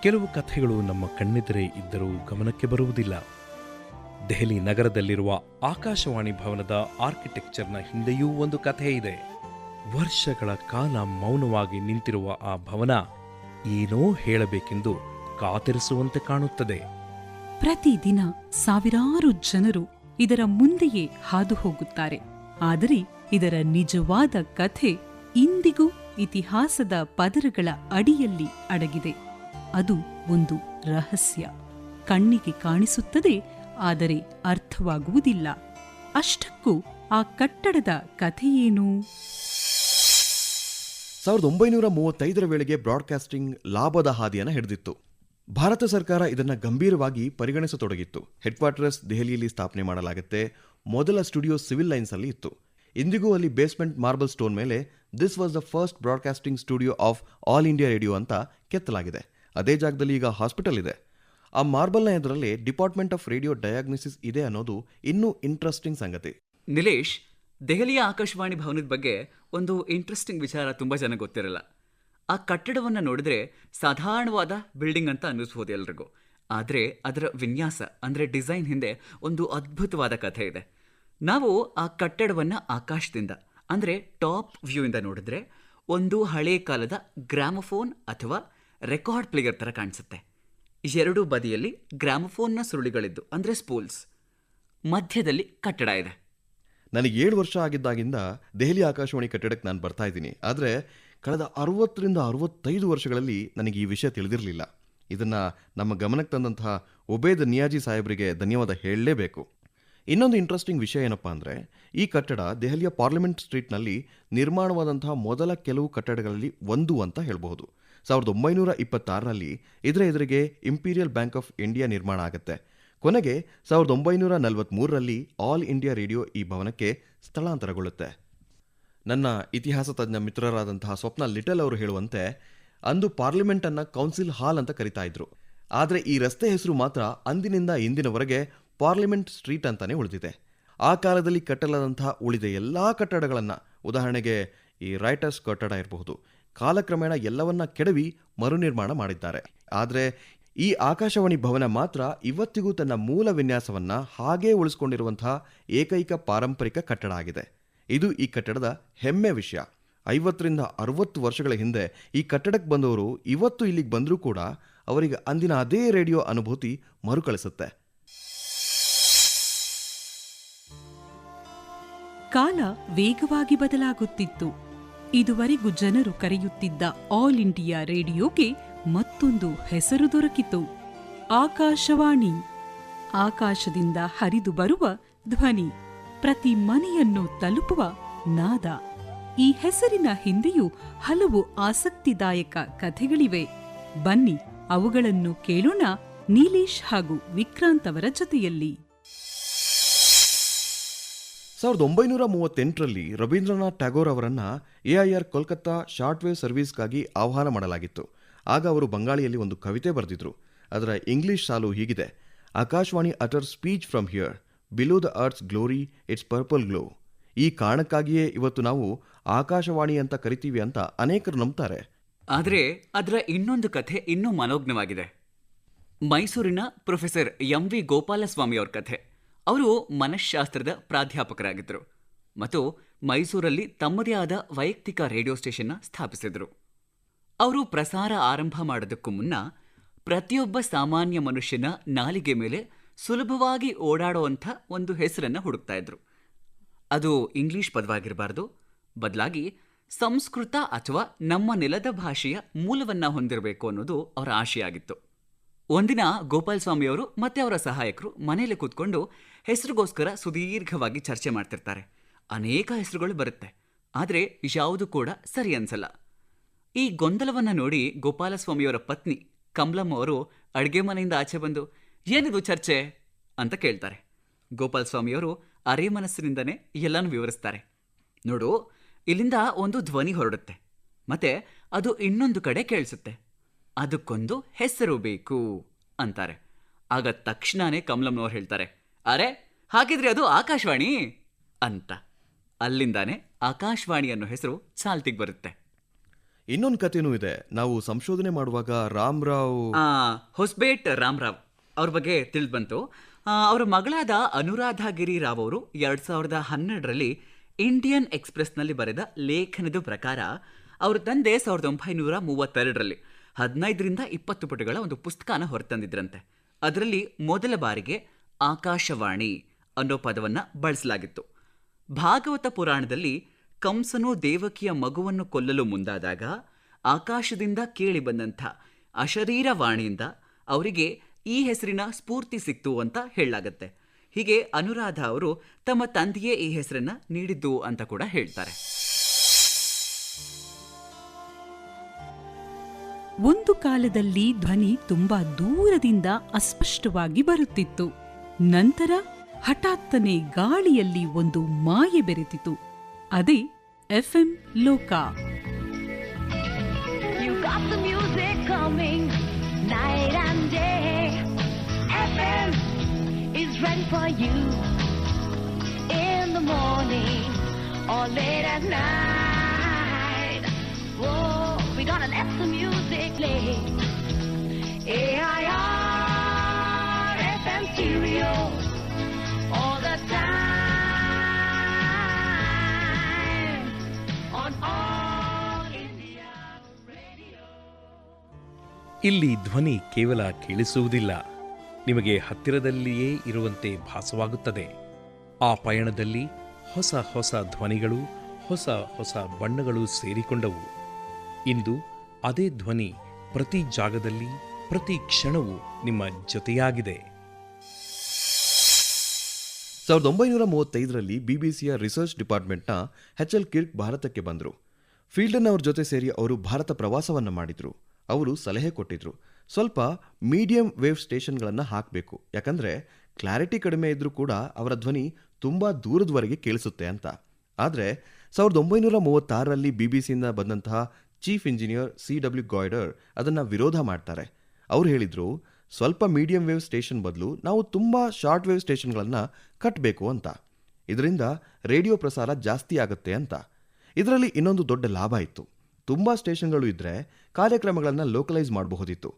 ಕೆಲವು ಕಥೆಗಳು ನಮ್ಮ ಕಣ್ಣೆದುರೇ ಇದ್ದರೂ ಗಮನಕ್ಕೆ ಬರುವುದಿಲ್ಲ. ದೆಹಲಿ ನಗರದಲ್ಲಿರುವ ಆಕಾಶವಾಣಿ ಭವನದ ಆರ್ಕಿಟೆಕ್ಚರ್ನ ಹಿಂದೆಯೂ ಒಂದು ಕಥೆ ಇದೆ. ವರ್ಷಗಳ ಕಾಲ ಮೌನವಾಗಿ ನಿಂತಿರುವ ಆ ಭವನ ಏನೋ ಹೇಳಬೇಕೆಂದು ಕಾತರಿಸುವಂತೆ ಕಾಣುತ್ತದೆ. ಪ್ರತಿದಿನ ಸಾವಿರಾರು ಜನರು ಇದರ ಮುಂದೆಯೇ ಹಾದು ಹೋಗುತ್ತಾರೆ. ಆದರೆ ಇದರ ನಿಜವಾದ ಕಥೆ ಇಂದಿಗೂ ಇತಿಹಾಸದ ಪದರಗಳ ಅಡಿಯಲ್ಲಿ ಅಡಗಿದೆ. ಅದು ಒಂದು ರಹಸ್ಯ. ಕಣ್ಣಿಗೆ ಕಾಣಿಸುತ್ತದೆ, ಆದರೆ ಅರ್ಥವಾಗುವುದಿಲ್ಲ. ಅಷ್ಟಕ್ಕೂ ಆ ಕಟ್ಟಡದ ಕಥೆಯೇನು? 1935ರ ವೇಳೆಗೆ ಬ್ರಾಡ್ಕಾಸ್ಟಿಂಗ್ ಲಾಭದ ಹಾದಿಯನ್ನು ಹಿಡಿದಿತ್ತು. ಭಾರತ ಸರ್ಕಾರ ಇದನ್ನು ಗಂಭೀರವಾಗಿ ಪರಿಗಣಿಸತೊಡಗಿತ್ತು. ಹೆಡ್ ಕ್ವಾರ್ಟರ್ಸ್ ದೆಹಲಿಯಲ್ಲಿ ಸ್ಥಾಪನೆ ಮಾಡಲಾಗುತ್ತೆ. ಮೊದಲ ಸ್ಟುಡಿಯೋ ಸಿವಿಲ್ ಲೈನ್ಸ್ ಅಲ್ಲಿ ಇತ್ತು. ಇಂದಿಗೂ ಅಲ್ಲಿ ಬೇಸ್ಮೆಂಟ್ ಮಾರ್ಬಲ್ ಸ್ಟೋನ್ ಮೇಲೆ this was the first broadcasting studio of all India radio ಅಂತ ಕೆತ್ತಲಾಗಿದೆ. ಅದೇ ಜಾಗದಲ್ಲಿ ಈಗ ಹಾಸ್ಪಿಟಲ್ ಇದೆ. ಆ ಮಾರ್ಬಲ್ನ ಎದುರಲ್ಲಿ ಡಿಪಾರ್ಟ್ಮೆಂಟ್ ಆಫ್ ರೇಡಿಯೋ ಡಯಾಗ್ನೋಸಿಸ್ ಇದೆ ಅನ್ನೋದು ಇನ್ನೂ ಇಂಟ್ರೆಸ್ಟಿಂಗ್ ಸಂಗತಿ. ನಿಲೇಶ್, ದೆಹಲಿಯ ಆಕಾಶವಾಣಿ ಭವನದ ಬಗ್ಗೆ ಒಂದು ಇಂಟ್ರೆಸ್ಟಿಂಗ್ ವಿಚಾರ ತುಂಬ ಜನ ಗೊತ್ತಿರಲ್ಲ. ಆ ಕಟ್ಟಡವನ್ನು ನೋಡಿದ್ರೆ ಸಾಧಾರಣವಾದ ಬಿಲ್ಡಿಂಗ್ ಅಂತ ಅನ್ನಿಸ್ಬೋದು ಎಲ್ರಿಗೂ. ಆದರೆ ಅದರ ವಿನ್ಯಾಸ ಅಂದರೆ ಡಿಸೈನ್ ಹಿಂದೆ ಒಂದು ಅದ್ಭುತವಾದ ಕಥೆ ಇದೆ. ನಾವು ಆ ಕಟ್ಟಡವನ್ನು ಆಕಾಶದಿಂದ ಅಂದರೆ ಟಾಪ್ ವ್ಯೂ ಇಂದ ನೋಡಿದ್ರೆ ಒಂದು ಹಳೆ ಕಾಲದ ಗ್ರಾಮಫೋನ್ ಅಥವಾ ರೆಕಾರ್ಡ್ ಪ್ಲೇಯರ್ ಥರ ಕಾಣಿಸುತ್ತೆ. ಎರಡೂ ಬದಿಯಲ್ಲಿ ಗ್ರಾಮಫೋನ್ನ ಸುರುಳಿಗಳಿದ್ದು ಅಂದರೆ ಸ್ಪೂಲ್ಸ್, ಮಧ್ಯದಲ್ಲಿ ಕಟ್ಟಡ ಇದೆ. ನನಗೆ 7 ವರ್ಷ ಆಗಿದ್ದಾಗಿಂದ ದೆಹಲಿ ಆಕಾಶವಾಣಿ ಕಟ್ಟಡಕ್ಕೆ ನಾನು ಬರ್ತಾ ಇದ್ದೀನಿ. ಆದರೆ ಕಳೆದ 60ರಿಂದ 65 ವರ್ಷಗಳಲ್ಲಿ ನನಗೆ ಈ ವಿಷಯ ತಿಳಿದಿರಲಿಲ್ಲ. ಇದನ್ನು ನಮ್ಮ ಗಮನಕ್ಕೆ ತಂದಂತಹ ಒಬೇದ್ ನಿಯಾಜಿ ಸಾಹೇಬರಿಗೆ ಧನ್ಯವಾದ ಹೇಳಲೇಬೇಕು. ಇನ್ನೊಂದು ಇಂಟ್ರೆಸ್ಟಿಂಗ್ ವಿಷಯ ಏನಪ್ಪ ಅಂದರೆ, ಈ ಕಟ್ಟಡ ದೆಹಲಿಯ ಪಾರ್ಲಿಮೆಂಟ್ ಸ್ಟ್ರೀಟ್ನಲ್ಲಿ ನಿರ್ಮಾಣವಾದಂತಹ ಮೊದಲ ಕೆಲವು ಕಟ್ಟಡಗಳಲ್ಲಿ ಒಂದು ಅಂತ ಹೇಳಬಹುದು. 1926ರಲ್ಲಿ ಇದರ ಎದುರಿಗೆ ಇಂಪೀರಿಯಲ್ ಬ್ಯಾಂಕ್ ಆಫ್ ಇಂಡಿಯಾ ನಿರ್ಮಾಣ ಆಗುತ್ತೆ. ಕೊನೆಗೆ 1943ರಲ್ಲಿ ಆಲ್ ಇಂಡಿಯಾ ರೇಡಿಯೋ ಈ ಭವನಕ್ಕೆ ಸ್ಥಳಾಂತರಗೊಳ್ಳುತ್ತೆ. ನನ್ನ ಇತಿಹಾಸ ತಜ್ಞ ಮಿತ್ರರಾದಂತಹ ಸ್ವಪ್ನ ಲಿಟಲ್ ಅವರು ಹೇಳುವಂತೆ, ಅಂದು ಪಾರ್ಲಿಮೆಂಟನ್ನು ಕೌನ್ಸಿಲ್ ಹಾಲ್ ಅಂತ ಕರಿತಾ ಇದ್ರು. ಆದರೆ ಈ ರಸ್ತೆ ಹೆಸರು ಮಾತ್ರ ಅಂದಿನಿಂದ ಇಂದಿನವರೆಗೆ ಪಾರ್ಲಿಮೆಂಟ್ ಸ್ಟ್ರೀಟ್ ಅಂತಾನೆ ಉಳಿದಿದೆ. ಆ ಕಾಲದಲ್ಲಿ ಕಟ್ಟಲಾದಂತಹ ಉಳಿದ ಎಲ್ಲ ಕಟ್ಟಡಗಳನ್ನು, ಉದಾಹರಣೆಗೆ ಈ ರೈಟರ್ಸ್ ಕಟ್ಟಡ ಇರಬಹುದು, ಕಾಲಕ್ರಮೇಣ ಎಲ್ಲವನ್ನ ಕೆಡವಿ ಮರುನಿರ್ಮಾಣ ಮಾಡಿದ್ದಾರೆ. ಆದರೆ ಈ ಆಕಾಶವಾಣಿ ಭವನ ಮಾತ್ರ ಇವತ್ತಿಗೂ ತನ್ನ ಮೂಲ ವಿನ್ಯಾಸವನ್ನ ಹಾಗೇ ಉಳಿಸಿಕೊಂಡಿರುವಂತಹ ಏಕೈಕ ಪಾರಂಪರಿಕ ಕಟ್ಟಡ ಆಗಿದೆ. ಇದು ಈ ಕಟ್ಟಡದ ಹೆಮ್ಮೆ ವಿಷಯ. 50ರಿಂದ 60 ವರ್ಷಗಳ ಹಿಂದೆ ಈ ಕಟ್ಟಡಕ್ಕೆ ಬಂದವರು ಇವತ್ತು ಇಲ್ಲಿಗೆ ಬಂದರೂ ಕೂಡ ಅವರಿಗೆ ಅಂದಿನ ಅದೇ ರೇಡಿಯೋ ಅನುಭೂತಿ ಮರುಕಳಿಸುತ್ತೆ. ಕಾಲ ವೇಗವಾಗಿ ಬದಲಾಗುತ್ತಿತ್ತು. ಇದುವರೆಗೂ ಜನರು ಕರೆಯುತ್ತಿದ್ದ ಆಲ್ ಇಂಡಿಯಾ ರೇಡಿಯೋಗೆ ಮತ್ತೊಂದು ಹೆಸರು ದೊರಕಿತು, ಆಕಾಶವಾಣಿ. ಆಕಾಶದಿಂದ ಹರಿದು ಬರುವ ಧ್ವನಿ, ಪ್ರತಿ ಮನೆಯನ್ನು ತಲುಪುವ ನಾದ. ಈ ಹೆಸರಿನ ಹಿಂದೆಯೂ ಹಲವು ಆಸಕ್ತಿದಾಯಕ ಕಥೆಗಳಿವೆ. ಬನ್ನಿ ಅವುಗಳನ್ನು ಕೇಳೋಣ ನೀಲೇಶ್ ಹಾಗೂ ವಿಕ್ರಾಂತ್ ಅವರ ಜೊತೆಯಲ್ಲಿ. 1938ರಲ್ಲಿ ರವೀಂದ್ರನಾಥ್ ಟ್ಯಾಗೋರ್ ಅವರನ್ನ AIR ಕೋಲ್ಕತ್ತಾ ಶಾರ್ಟ್ ವೇವ್ ಸರ್ವಿಸ್ಗಾಗಿ ಆಹ್ವಾನ ಮಾಡಲಾಗಿತ್ತು. ಆಗ ಅವರು ಬಂಗಾಳಿಯಲ್ಲಿ ಒಂದು ಕವಿತೆ ಬರೆದಿದ್ರು. ಅದರ ಇಂಗ್ಲಿಷ್ ಸಾಲು ಹೀಗಿದೆ: Akashvani utter speech from here, below the earth's glory it's purple glow. ಈ ಕಾರಣಕ್ಕಾಗಿಯೇ ಇವತ್ತು ನಾವು ಆಕಾಶವಾಣಿ ಅಂತ ಕರಿತೀವಿ ಅಂತ ಅನೇಕರು ನಂಬ್ತಾರೆ. ಆದರೆ ಅದರ ಇನ್ನೊಂದು ಕಥೆ ಇನ್ನೂ ಮನೋಜ್ಞವಾಗಿದೆ. ಮೈಸೂರಿನ ಪ್ರೊಫೆಸರ್ MV ಗೋಪಾಲಸ್ವಾಮಿ ಅವ್ರ ಕಥೆ. ಅವರು ಮನಃಶಾಸ್ತ್ರದ ಪ್ರಾಧ್ಯಾಪಕರಾಗಿದ್ದರು ಮತ್ತು ಮೈಸೂರಲ್ಲಿ ತಮ್ಮದೇ ಆದ ವೈಯಕ್ತಿಕ ರೇಡಿಯೋ ಸ್ಟೇಷನ್ನ ಸ್ಥಾಪಿಸಿದರು. ಅವರು ಪ್ರಸಾರ ಆರಂಭ ಮಾಡೋದಕ್ಕೂ ಮುನ್ನ ಪ್ರತಿಯೊಬ್ಬ ಸಾಮಾನ್ಯ ಮನುಷ್ಯನ ನಾಲಿಗೆ ಮೇಲೆ ಸುಲಭವಾಗಿ ಓಡಾಡುವಂಥ ಒಂದು ಹೆಸರನ್ನು ಹುಡುಕ್ತಾ ಇದ್ರು. ಅದು ಇಂಗ್ಲಿಷ್ ಪದವಾಗಿರಬಾರ್ದು, ಬದಲಾಗಿ ಸಂಸ್ಕೃತ ಅಥವಾ ನಮ್ಮ ನೆಲದ ಭಾಷೆಯ ಮೂಲವನ್ನು ಹೊಂದಿರಬೇಕು ಅನ್ನೋದು ಅವರ ಆಶೆ ಆಗಿತ್ತು. ಒಂದಿನ ಗೋಪಾಲ್ ಸ್ವಾಮಿಯವರು ಮತ್ತೆ ಅವರ ಸಹಾಯಕರು ಮನೆಯಲ್ಲಿ ಕೂತ್ಕೊಂಡು ಹೆಸರಿಗೋಸ್ಕರ ಸುದೀರ್ಘವಾಗಿ ಚರ್ಚೆ ಮಾಡ್ತಿರ್ತಾರೆ. ಅನೇಕ ಹೆಸರುಗಳು ಬರುತ್ತೆ, ಆದರೆ ಯಾವುದು ಕೂಡ ಸರಿ ಅನ್ಸಲ್ಲ. ಈ ಗೊಂದಲವನ್ನು ನೋಡಿ ಗೋಪಾಲಸ್ವಾಮಿಯವರ ಪತ್ನಿ ಕಮಲಮ್ಮ ಅವರು ಅಡುಗೆ ಮನೆಯಿಂದ ಆಚೆ ಬಂದು, ಏನಿದು ಚರ್ಚೆ ಅಂತ ಕೇಳ್ತಾರೆ. ಗೋಪಾಲ್ ಸ್ವಾಮಿಯವರು ಅರೆ ಮನಸ್ಸಿನಿಂದನೇ ಎಲ್ಲನೂ ವಿವರಿಸ್ತಾರೆ. ನೋಡು, ಇಲ್ಲಿಂದ ಒಂದು ಧ್ವನಿ ಹೊರಡುತ್ತೆ, ಮತ್ತೆ ಅದು ಇನ್ನೊಂದು ಕಡೆ ಕೇಳಿಸುತ್ತೆ, ಅದಕ್ಕೊಂದು ಹೆಸರು ಬೇಕು ಅಂತಾರೆ. ಆಗ ತಕ್ಷಣನೇ ಕಮಲಮ್ಮನವ್ರು ಹೇಳ್ತಾರೆ, ಅರೆ ಹಾಗಿದ್ರೆ ಅದು ಆಕಾಶವಾಣಿ ಅಂತ. ಅಲ್ಲಿಂದಾನೆ ಆಕಾಶವಾಣಿ ಅನ್ನೋ ಹೆಸರು ಚಾಲ್ತಿಗೆ ಬರುತ್ತೆ. ಇನ್ನೊಂದು ಕಥೆನೂ ಇದೆ. ನಾವು ಸಂಶೋಧನೆ ಮಾಡುವಾಗ ಹೊಸಬೇಟ್ ರಾಮರಾವ್ ಅವ್ರ ಬಗ್ಗೆ ತಿಳಿದು ಬಂತು. ಅವರ ಮಗಳಾದ ಅನುರಾಧಾಗಿರಿ ರಾವ್ ಅವರು 2012ರಲ್ಲಿ ಇಂಡಿಯನ್ ಎಕ್ಸ್ಪ್ರೆಸ್ನಲ್ಲಿ ಬರೆದ ಲೇಖನದ ಪ್ರಕಾರ ಅವ್ರ ತಂದೆ 1932ರಲ್ಲಿ 15ರಿಂದ 20 ಪುಟಗಳ ಒಂದು ಪುಸ್ತಕನ ಹೊರತಂದಿದ್ರಂತೆ. ಅದರಲ್ಲಿ ಮೊದಲ ಬಾರಿಗೆ ಆಕಾಶವಾಣಿ ಅನ್ನೋ ಪದವನ್ನು ಬಳಸಲಾಗಿತ್ತು. ಭಾಗವತ ಪುರಾಣದಲ್ಲಿ ಕಂಸನು ದೇವಕಿಯ ಮಗುವನ್ನು ಕೊಲ್ಲಲು ಮುಂದಾದಾಗ ಆಕಾಶದಿಂದ ಕೇಳಿ ಬಂದಂಥ ಅಶರೀರವಾಣಿಯಿಂದ ಅವರಿಗೆ ಈ ಹೆಸರಿನ ಸ್ಫೂರ್ತಿ ಸಿಕ್ತು ಅಂತ ಹೇಳಲಾಗತ್ತೆ. ಹೀಗೆ ಅನುರಾಧ ಅವರು ತಮ್ಮ ತಂದೆಯೇ ಈ ಹೆಸರನ್ನ ನೀಡಿದ್ದು ಅಂತ ಕೂಡ ಹೇಳ್ತಾರೆ. ಒಂದು ಕಾಲದಲ್ಲಿ ಧ್ವನಿ ತುಂಬಾ ದೂರದಿಂದ ಅಸ್ಪಷ್ಟವಾಗಿ ಬರುತ್ತಿತ್ತು. ನಂತರ ಹಠಾತ್ತನೆ ಗಾಳಿಯಲ್ಲಿ ಒಂದು ಮಾಯೆ ಬೆರೆತಿತು. ಅದೇ ಎಫ್ಎಂ ಲೋಕ. You got the music coming night and day. FM is ready for you in the morning or late at night. Oh, we gonna let the music play. AIR FM stereo all the time on all India radio. ಇಲ್ಲಿ ಧ್ವನಿ ಕೇವಲ ಕೇಳಿಸುವುದಿಲ್ಲ, ನಿಮಗೆ ಹತ್ತಿರದಲ್ಲಿಯೇ ಇರುವಂತೆ ಭಾಸವಾಗುತ್ತದೆ. ಆ ಪಯಣದಲ್ಲಿ ಹೊಸ ಹೊಸ ಧ್ವನಿಗಳು, ಹೊಸ ಹೊಸ ಬಣ್ಣಗಳು ಸೇರಿಕೊಂಡವು. ಇಂದು ಅದೇ ಧ್ವನಿ ಪ್ರತಿ ಜಾಗದಲ್ಲಿ, ಪ್ರತಿ ಕ್ಷಣವೂ ನಿಮ್ಮ ಜೊತೆಯಾಗಿದೆ. 1935ರಲ್ಲಿ ಬಿಬಿಸಿಯ ರಿಸರ್ಚ್ ಡಿಪಾರ್ಟ್ಮೆಂಟ್ನ HL ಕಿರ್ಕ್ ಭಾರತಕ್ಕೆ ಬಂದರು. ಫೀಲ್ಡನ್ ಅವ್ರ ಜೊತೆ ಸೇರಿ ಅವರು ಭಾರತ ಪ್ರವಾಸವನ್ನು ಮಾಡಿದ್ರು. ಅವರು ಸಲಹೆ ಕೊಟ್ಟಿದ್ರು, ಸ್ವಲ್ಪ ಮೀಡಿಯಂ ವೇವ್ ಸ್ಟೇಷನ್ಗಳನ್ನು ಹಾಕಬೇಕು, ಯಾಕಂದರೆ ಕ್ಲಾರಿಟಿ ಕಡಿಮೆ ಇದ್ರೂ ಕೂಡ ಅವರ ಧ್ವನಿ ತುಂಬ ದೂರದವರೆಗೆ ಕೇಳಿಸುತ್ತೆ ಅಂತ. ಆದರೆ 1936ರಲ್ಲಿ ಬಿಬಿಸಿಯಿಂದ ಬಂದಂತಹ ಚೀಫ್ ಇಂಜಿನಿಯರ್ CW ಗಾಯ್ಡರ್ ಅದನ್ನು ವಿರೋಧ ಮಾಡ್ತಾರೆ. ಅವ್ರು ಹೇಳಿದರು, ಸ್ವಲ್ಪ ಮೀಡಿಯಂ ವೇವ್ ಸ್ಟೇಷನ್ ಬದಲು ನಾವು ತುಂಬ ಶಾರ್ಟ್ ವೇವ್ ಸ್ಟೇಷನ್ಗಳನ್ನು ಕಟ್ಟಬೇಕು ಅಂತ. ಇದರಿಂದ ರೇಡಿಯೋ ಪ್ರಸಾರ ಜಾಸ್ತಿ ಆಗುತ್ತೆ ಅಂತ. ಇದರಲ್ಲಿ ಇನ್ನೊಂದು ದೊಡ್ಡ ಲಾಭ ಇತ್ತು. ತುಂಬ ಸ್ಟೇಷನ್ಗಳು ಇದ್ದರೆ ಕಾರ್ಯಕ್ರಮಗಳನ್ನು ಲೋಕಲೈಸ್ ಮಾಡಬಹುದಿತ್ತು.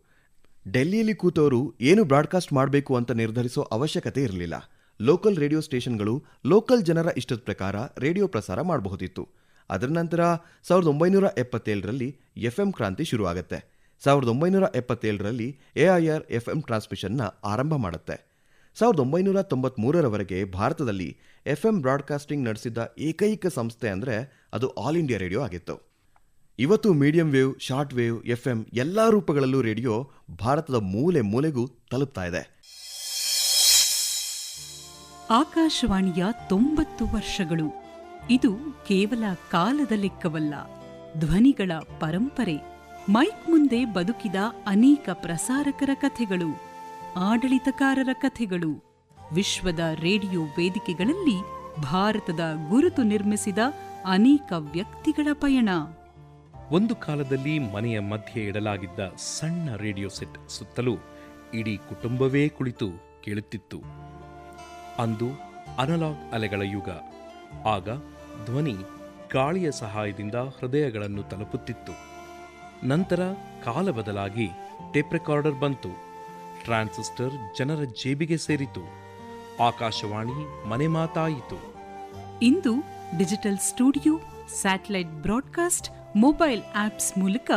ಡೆಲ್ಲಿಯಲ್ಲಿ ಕೂತವರು ಏನು ಬ್ರಾಡ್ಕಾಸ್ಟ್ ಮಾಡಬೇಕು ಅಂತ ನಿರ್ಧರಿಸೋ ಅವಶ್ಯಕತೆ ಇರಲಿಲ್ಲ. ಲೋಕಲ್ ರೇಡಿಯೋ ಸ್ಟೇಷನ್ಗಳು ಲೋಕಲ್ ಜನರ ಇಷ್ಟದ ಪ್ರಕಾರ ರೇಡಿಯೋ ಪ್ರಸಾರ ಮಾಡಬಹುದಿತ್ತು. ಅದರ ನಂತರ 1977ರಲ್ಲಿ FM ಕ್ರಾಂತಿ ಶುರುವಾಗುತ್ತೆ. 1977ರಲ್ಲಿ AIR FM ಟ್ರಾನ್ಸ್ಮಿಷನ್ನ ಆರಂಭ ಮಾಡುತ್ತೆ. 1993ರವರೆಗೆ ಭಾರತದಲ್ಲಿ FM ಬ್ರಾಡ್ಕಾಸ್ಟಿಂಗ್ ನಡೆಸಿದ್ದ ಏಕೈಕ ಸಂಸ್ಥೆ ಅಂದರೆ ಅದು ಆಲ್ ಇಂಡಿಯಾ ರೇಡಿಯೋ ಆಗಿತ್ತು. ಇವತ್ತು medium wave, short wave, FM ಎಲ್ಲ ರೂಪಗಳಲ್ಲೂ ರೇಡಿಯೋ ಭಾರತದ ಮೂಲೆ ಮೂಲೆಗೂ ತಲುಪ್ತಾ ಇದೆ. ಆಕಾಶವಾಣಿಯ 90 ವರ್ಷಗಳು. ಇದು ಕೇವಲ ಕಾಲದ ಲೆಕ್ಕವಲ್ಲ, ಧ್ವನಿಗಳ ಪರಂಪರೆ. ಮೈಕ್ ಮುಂದೆ ಬದುಕಿದ ಅನೇಕ ಪ್ರಸಾರಕರ ಕಥೆಗಳು, ಆಡಳಿತಕಾರರ ಕಥೆಗಳು, ವಿಶ್ವದ ರೇಡಿಯೋ ವೇದಿಕೆಗಳಲ್ಲಿ ಭಾರತದ ಗುರುತು ನಿರ್ಮಿಸಿದ ಅನೇಕ ವ್ಯಕ್ತಿಗಳ ಪಯಣ. ಒಂದು ಕಾಲದಲ್ಲಿ ಮನೆಯ ಮಧ್ಯೆ ಇಡಲಾಗಿದ್ದ ಸಣ್ಣ ರೇಡಿಯೋ ಸೆಟ್ ಸುತ್ತಲೂ ಇಡೀ ಕುಟುಂಬವೇ ಕುಳಿತು ಕೇಳುತ್ತಿತ್ತು. ಅಂದು ಅನಲಾಗ್ ಅಲೆಗಳ ಯುಗ. ಆಗ ಧ್ವನಿ ಗಾಳಿಯ ಸಹಾಯದಿಂದ ಹೃದಯಗಳನ್ನು ತಲುಪುತ್ತಿತ್ತು. ನಂತರ ಕಾಲ ಬದಲಾಗಿ ಟೇಪ್ ರೆಕಾರ್ಡರ್ ಬಂತು. ಟ್ರಾನ್ಸಿಸ್ಟರ್ ಜನರ ಜೇಬಿಗೆ ಸೇರಿತು. ಆಕಾಶವಾಣಿ ಮನೆ ಮಾತಾಯಿತು. ಇಂದು digital studio, satellite broadcast, mobile apps ಮೂಲಕ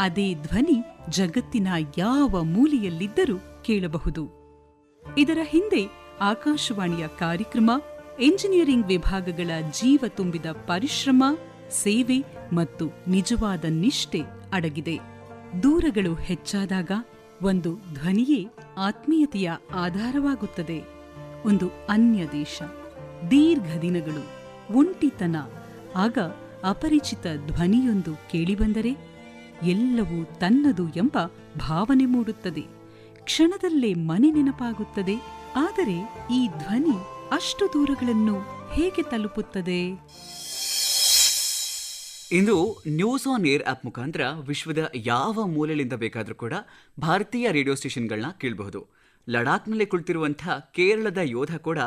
ಅದೇ ಧ್ವನಿ ಜಗತ್ತಿನ ಯಾವ ಮೂಲೆಯಲ್ಲಿದ್ದರೂ ಕೇಳಬಹುದು. ಇದರ ಹಿಂದೆ ಆಕಾಶವಾಣಿಯ ಕಾರ್ಯಕ್ರಮ, ಎಂಜಿನಿಯರಿಂಗ್ ವಿಭಾಗಗಳ ಜೀವ ತುಂಬಿದ ಪರಿಶ್ರಮ, ಸೇವೆ ಮತ್ತು ನಿಜವಾದ ನಿಷ್ಠೆ ಅಡಗಿದೆ. ದೂರಗಳು ಹೆಚ್ಚಾದಾಗ ಒಂದು ಧ್ವನಿಯೇ ಆತ್ಮೀಯತೆಯ ಆಧಾರವಾಗುತ್ತದೆ. ಒಂದು ಅನ್ಯ ದೇಶ, ದೀರ್ಘ ದಿನಗಳು, ಒಂಟಿತನ, ಆಗ ಅಪರಿಚಿತ ಧ್ವನಿಯೊಂದು ಕೇಳಿಬಂದರೆ ಎಲ್ಲವೂ ತನ್ನದು ಎಂಬ ಭಾವನೆ ಮೂಡುತ್ತದೆ. ಕ್ಷಣದಲ್ಲೇ ಮನೆ ನೆನಪಾಗುತ್ತದೆ. ಆದರೆ ಈ ಧ್ವನಿ ಅಷ್ಟು ದೂರಗಳನ್ನು ಹೇಗೆ ತಲುಪುತ್ತದೆ? ಇಂದು ನ್ಯೂಸ್ ಆನ್ ಏರ್ ಆಪ್ ಮುಖಾಂತರ ವಿಶ್ವದ ಯಾವ ಮೂಲೆಯಿಂದ ಬೇಕಾದರೂ ಕೂಡ ಭಾರತೀಯ ರೇಡಿಯೋ ಸ್ಟೇಷನ್ಗಳನ್ನ ಕೇಳಬಹುದು. ಲಡಾಖ್ನಲ್ಲಿ ಕುಳಿತಿರುವಂತಹ ಕೇರಳದ ಯೋಧ ಕೂಡ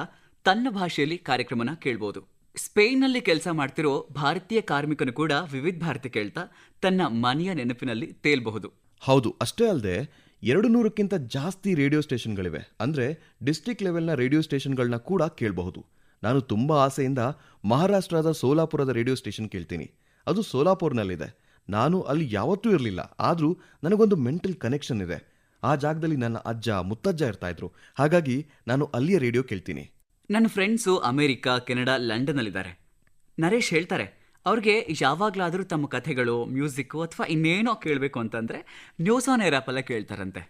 ತನ್ನ ಭಾಷೆಯಲ್ಲಿ ಕಾರ್ಯಕ್ರಮನ ಕೇಳಬಹುದು. ಸ್ಪೇನ್ನಲ್ಲಿ ಕೆಲಸ ಮಾಡ್ತಿರೋ ಭಾರತೀಯ ಕಾರ್ಮಿಕನು ಕೂಡ ವಿವಿಧ ಭಾರತಿ ಕೇಳ್ತಾ ತನ್ನ ಮನೆಯ ನೆನಪಿನಲ್ಲಿ ತೇಲ್ಬಹುದು. ಹೌದು, ಅಷ್ಟೇ ಅಲ್ಲದೆ 200ಕ್ಕಿಂತ ಜಾಸ್ತಿ ರೇಡಿಯೋ ಸ್ಟೇಷನ್ಗಳಿವೆ. ಅಂದರೆ ಡಿಸ್ಟ್ರಿಕ್ಟ್ ಲೆವೆಲ್ನ ರೇಡಿಯೋ ಸ್ಟೇಷನ್ಗಳನ್ನ ಕೂಡ ಕೇಳಬಹುದು. ನಾನು ತುಂಬ ಆಸೆಯಿಂದ ಮಹಾರಾಷ್ಟ್ರದ ಸೋಲಾಪುರದ ರೇಡಿಯೋ ಸ್ಟೇಷನ್ ಕೇಳ್ತೀನಿ. ಅದು ಸೋಲಾಪುರ್ನಲ್ಲಿದೆ. ನಾನು ಅಲ್ಲಿ ಯಾವತ್ತೂ ಇರಲಿಲ್ಲ, ಆದರೂ ನನಗೊಂದು ಮೆಂಟಲ್ ಕನೆಕ್ಷನ್ ಇದೆ. ಆ ಜಾಗದಲ್ಲಿ ನನ್ನ ಅಜ್ಜ ಮುತ್ತಜ್ಜ ಇರ್ತಾ ಇದ್ರು. ಹಾಗಾಗಿ ನಾನು ಅಲ್ಲಿಯ ರೇಡಿಯೋ ಕೇಳ್ತೀನಿ. ನನ್ನ ಫ್ರೆಂಡ್ಸು ಅಮೆರಿಕ, ಕೆನಡಾ, ಲಂಡನ್ನಲ್ಲಿದ್ದಾರೆ. ನರೇಶ್ ಹೇಳ್ತಾರೆ, ಅವ್ರಿಗೆ ಯಾವಾಗಲಾದರೂ ತಮ್ಮ ಕಥೆಗಳು, ಮ್ಯೂಸಿಕ್ಕು ಅಥವಾ ಇನ್ನೇನೋ ಕೇಳಬೇಕು ಅಂತಂದರೆ ನ್ಯೂಸ್ ಆನ್ ಏರ್ ಆ್ಯಪಲ್ಲೇ ಕೇಳ್ತಾರಂತೆ.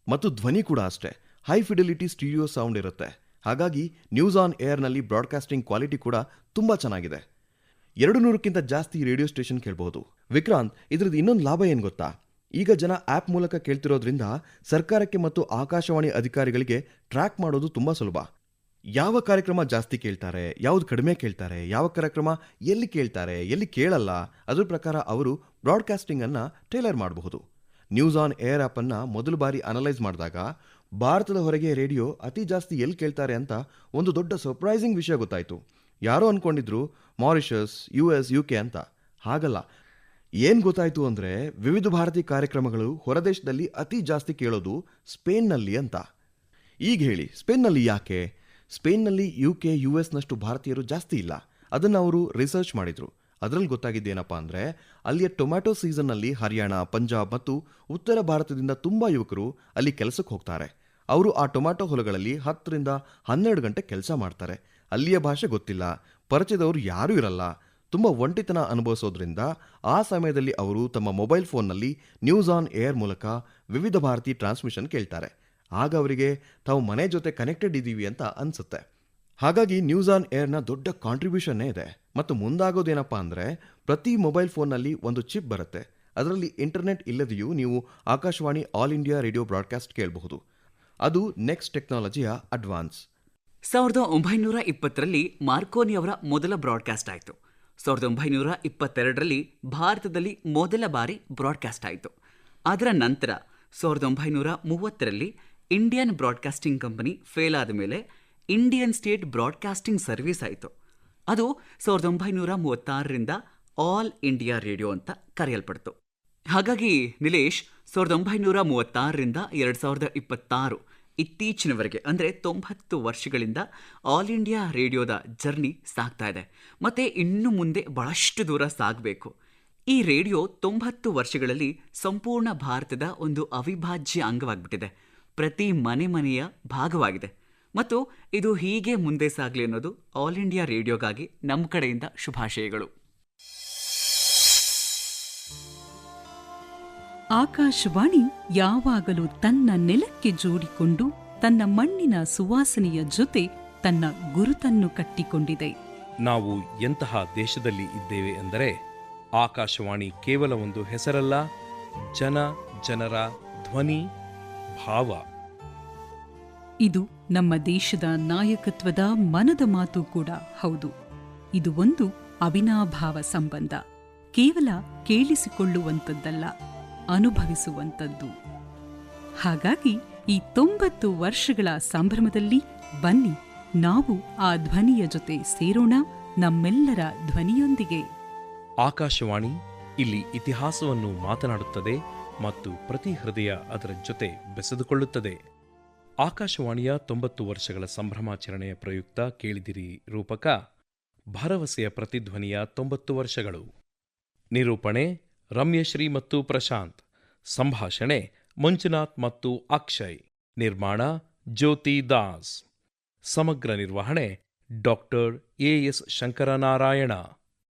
ಮತ್ತು ಧ್ವನಿ ಕೂಡ ಅಷ್ಟೇ, ಹೈ ಫಿಡೆಲಿಟಿ ಸ್ಟೀರಿಯೋ ಸೌಂಡ್ ಇರುತ್ತೆ. ಹಾಗಾಗಿ ನ್ಯೂಸ್ ಆನ್ ಏರ್ನಲ್ಲಿ ಬ್ರಾಡ್ಕಾಸ್ಟಿಂಗ್ ಕ್ವಾಲಿಟಿ ಕೂಡ ತುಂಬ ಚೆನ್ನಾಗಿದೆ. 200ಕ್ಕಿಂತ ಜಾಸ್ತಿ ರೇಡಿಯೋ ಸ್ಟೇಷನ್ ಕೇಳಬಹುದು. ವಿಕ್ರಾಂತ್, ಇದ್ರದ್ದು ಇನ್ನೊಂದು ಲಾಭ ಏನು ಗೊತ್ತಾ? ಈಗ ಜನ ಆ್ಯಪ್ ಮೂಲಕ ಕೇಳ್ತಿರೋದ್ರಿಂದ ಸರ್ಕಾರಕ್ಕೆ ಮತ್ತು ಆಕಾಶವಾಣಿ ಅಧಿಕಾರಿಗಳಿಗೆ ಟ್ರ್ಯಾಕ್ ಮಾಡೋದು ತುಂಬ ಸುಲಭ. ಯಾವ ಕಾರ್ಯಕ್ರಮ ಜಾಸ್ತಿ ಕೇಳ್ತಾರೆ, ಯಾವುದು ಕಡಿಮೆ ಕೇಳ್ತಾರೆ, ಯಾವ ಕಾರ್ಯಕ್ರಮ ಎಲ್ಲಿ ಕೇಳ್ತಾರೆ, ಎಲ್ಲಿ ಕೇಳಲ್ಲ, ಅದ್ರ ಪ್ರಕಾರ ಅವರು ಬ್ರಾಡ್ಕಾಸ್ಟಿಂಗನ್ನು ಟೇಲರ್ ಮಾಡಬಹುದು. ನ್ಯೂಸ್ ಆನ್ ಏರ್ ಆ್ಯಪನ್ನು ಮೊದಲು ಬಾರಿ ಅನಲೈಸ್ ಮಾಡಿದಾಗ ಭಾರತದ ಹೊರಗೆ ರೇಡಿಯೋ ಅತಿ ಜಾಸ್ತಿ ಎಲ್ಲಿ ಕೇಳ್ತಾರೆ ಅಂತ ಒಂದು ದೊಡ್ಡ ಸರ್ಪ್ರೈಸಿಂಗ್ ವಿಷಯ ಗೊತ್ತಾಯಿತು. ಯಾರೋ ಅಂದ್ಕೊಂಡಿದ್ರು ಮಾರಿಷಸ್, US, UK ಅಂತ. ಹಾಗಲ್ಲ. ಏನು ಗೊತ್ತಾಯಿತು ಅಂದರೆ ವಿವಿಧ ಭಾರತಿ ಕಾರ್ಯಕ್ರಮಗಳು ಹೊರದೇಶದಲ್ಲಿ ಅತಿ ಜಾಸ್ತಿ ಕೇಳೋದು ಸ್ಪೇನ್ನಲ್ಲಿ ಅಂತ. ಈಗ ಹೇಳಿ, ಸ್ಪೇನ್ನಲ್ಲಿ ಯಾಕೆ? ಸ್ಪೇನ್ನಲ್ಲಿ UK, US ಭಾರತೀಯರು ಜಾಸ್ತಿ ಇಲ್ಲ. ಅದನ್ನು ಅವರು ರಿಸರ್ಚ್ ಮಾಡಿದರು. ಅದರಲ್ಲಿ ಗೊತ್ತಾಗಿದ್ದೇನಪ್ಪ ಅಂದರೆ ಅಲ್ಲಿಯ ಟೊಮ್ಯಾಟೊ ಸೀಸನ್ನಲ್ಲಿ ಹರಿಯಾಣ, ಪಂಜಾಬ್ ಮತ್ತು ಉತ್ತರ ಭಾರತದಿಂದ ತುಂಬ ಯುವಕರು ಅಲ್ಲಿ ಕೆಲಸಕ್ಕೆ ಹೋಗ್ತಾರೆ. ಅವರು ಆ ಟೊಮ್ಯಾಟೊ ಹೊಲಗಳಲ್ಲಿ 10 ರಿಂದ 12 ಗಂಟೆ ಕೆಲಸ ಮಾಡ್ತಾರೆ. ಅಲ್ಲಿಯ ಭಾಷೆ ಗೊತ್ತಿಲ್ಲ, ಪರಿಚಯದವರು ಯಾರೂ ಇರಲ್ಲ, ತುಂಬ ಒಂಟಿತನ ಅನುಭವಿಸೋದ್ರಿಂದ ಆ ಸಮಯದಲ್ಲಿ ಅವರು ತಮ್ಮ ಮೊಬೈಲ್ ಫೋನ್ನಲ್ಲಿ ನ್ಯೂಸ್ ಆನ್ ಏರ್ ಮೂಲಕ ವಿವಿಧ ಭಾರತಿ ಟ್ರಾನ್ಸ್ಮಿಷನ್ ಕೇಳ್ತಾರೆ. ಆಗ ಅವರಿಗೆ ತಾವು ಮನೆ ಜೊತೆ ಕನೆಕ್ಟೆಡ್ ಇದ್ದೀವಿ ಅಂತ ಅನಿಸುತ್ತೆ. ಹಾಗಾಗಿ ನ್ಯೂಸ್ ಆನ್ ಏರ್ನ ದೊಡ್ಡ ಕಾಂಟ್ರಿಬ್ಯೂಷನ್ನೇ ಇದೆ. ಮತ್ತು ಮುಂದಾಗೋದೇನಪ್ಪ ಅಂದರೆ ಪ್ರತಿ ಮೊಬೈಲ್ ಫೋನ್ನಲ್ಲಿ ಒಂದು ಚಿಪ್ ಬರುತ್ತೆ. ಅದರಲ್ಲಿ ಇಂಟರ್ನೆಟ್ ಇಲ್ಲದೆಯೂ ನೀವು Akashvani all India radio broadcast ಕೇಳಬಹುದು. ಅದು ನೆಕ್ಸ್ಟ್ ಟೆಕ್ನಾಲಜಿಯ ಅಡ್ವಾನ್ಸ್. 1920ರಲ್ಲಿ ಮಾರ್ಕೋನಿ ಅವರ ಮೊದಲ ಬ್ರಾಡ್ಕಾಸ್ಟ್ ಆಯಿತು. 1922ರಲ್ಲಿ ಭಾರತದಲ್ಲಿ ಮೊದಲ ಬಾರಿ ಬ್ರಾಡ್ಕಾಸ್ಟ್ ಆಯಿತು. ಅದರ ನಂತರ 1930ರಲ್ಲಿ ಇಂಡಿಯನ್ ಬ್ರಾಡ್ಕಾಸ್ಟಿಂಗ್ ಕಂಪನಿ ಫೇಲ್ ಆದ ಮೇಲೆ ಇಂಡಿಯನ್ ಸ್ಟೇಟ್ ಬ್ರಾಡ್ಕಾಸ್ಟಿಂಗ್ ಸರ್ವಿಸ್ ಆಯಿತು. ಅದು 1936ರಿಂದ ಆಲ್ ಇಂಡಿಯಾ ರೇಡಿಯೋ ಅಂತ ಕರೆಯಲ್ಪಡ್ತು. ಹಾಗಾಗಿ ನಿಲೇಶ್, 1936ರಿಂದ 2026 ಇತ್ತೀಚಿನವರೆಗೆ ಅಂದರೆ 90 ವರ್ಷಗಳಿಂದ ಆಲ್ ಇಂಡಿಯಾ ರೇಡಿಯೋದ ಜರ್ನಿ ಸಾಗ್ತಾ ಇದೆ. ಮತ್ತು ಇನ್ನು ಮುಂದೆ ಬಹಳಷ್ಟು ದೂರ ಸಾಗಬೇಕು. ಈ ರೇಡಿಯೋ 90 ವರ್ಷಗಳಲ್ಲಿ ಸಂಪೂರ್ಣ ಭಾರತದ ಒಂದು ಅವಿಭಾಜ್ಯ ಅಂಗವಾಗಿಬಿಟ್ಟಿದೆ. ಪ್ರತಿ ಮನೆಯ ಭಾಗವಾಗಿದೆ. ಮತ್ತು ಇದು ಹೀಗೆ ಮುಂದೆ ಸಾಗಲಿ ಅನ್ನೋದು ಆಲ್ ಇಂಡಿಯಾ ರೇಡಿಯೋಗಾಗಿ ನಮ್ಮ ಕಡೆಯಿಂದ ಶುಭಾಶಯಗಳು. ಆಕಾಶವಾಣಿ ಯಾವಾಗಲೂ ತನ್ನ ನೆಲಕ್ಕೆ ಜೋಡಿಕೊಂಡು ತನ್ನ ಮಣ್ಣಿನ ಸುವಾಸನೆಯ ಜೊತೆ ತನ್ನ ಗುರುತನ್ನು ಕಟ್ಟಿಕೊಂಡಿದೆ. ನಾವು ಎಂತಹ ದೇಶದಲ್ಲಿ ಇದ್ದೇವೆ ಎಂದರೆ ಆಕಾಶವಾಣಿ ಕೇವಲ ಒಂದು ಹೆಸರಲ್ಲ, ಜನರ ಧ್ವನಿ, ಭಾವ. ಇದು ನಮ್ಮ ದೇಶದ ನಾಯಕತ್ವದ ಮನದ ಮಾತು ಕೂಡ ಹೌದು. ಇದು ಒಂದು ಅವಿನಾಭಾವ ಸಂಬಂಧ. ಕೇವಲ ಕೇಳಿಸಿಕೊಳ್ಳುವಂಥದ್ದಲ್ಲ, ಅನುಭವಿಸುವಂಥದ್ದು. ಹಾಗಾಗಿ ಈ 90 ವರ್ಷಗಳ ಸಂಭ್ರಮದಲ್ಲಿ ಬನ್ನಿ ನಾವು ಆ ಧ್ವನಿಯ ಜೊತೆ ಸೇರೋಣ, ನಮ್ಮೆಲ್ಲರ ಧ್ವನಿಯೊಂದಿಗೆ. ಆಕಾಶವಾಣಿ ಇಲ್ಲಿ ಇತಿಹಾಸವನ್ನು ಮಾತನಾಡುತ್ತದೆ ಮತ್ತು ಪ್ರತಿ ಹೃದಯ ಅದರ ಜೊತೆ ಬೆಸೆದುಕೊಳ್ಳುತ್ತದೆ. ಆಕಾಶವಾಣಿಯ 90 ವರ್ಷಗಳ ಸಂಭ್ರಮಾಚರಣೆಯ ಪ್ರಯುಕ್ತ ಕೇಳಿದಿರಿ ರೂಪಕ ಭರವಸೆಯ ಪ್ರತಿಧ್ವನಿಯ 90 ವರ್ಷಗಳು. ನಿರೂಪಣೆ ರಮ್ಯಶ್ರೀ ಮತ್ತು ಪ್ರಶಾಂತ್. ಸಂಭಾಷಣೆ ಮಂಜುನಾಥ್ ಮತ್ತು ಅಕ್ಷಯ್. ನಿರ್ಮಾಣ ಜ್ಯೋತಿ ದಾಸ್. ಸಮಗ್ರ ನಿರ್ವಹಣೆ ಡಾಕ್ಟರ್ ಎಎಸ್ ಶಂಕರನಾರಾಯಣ.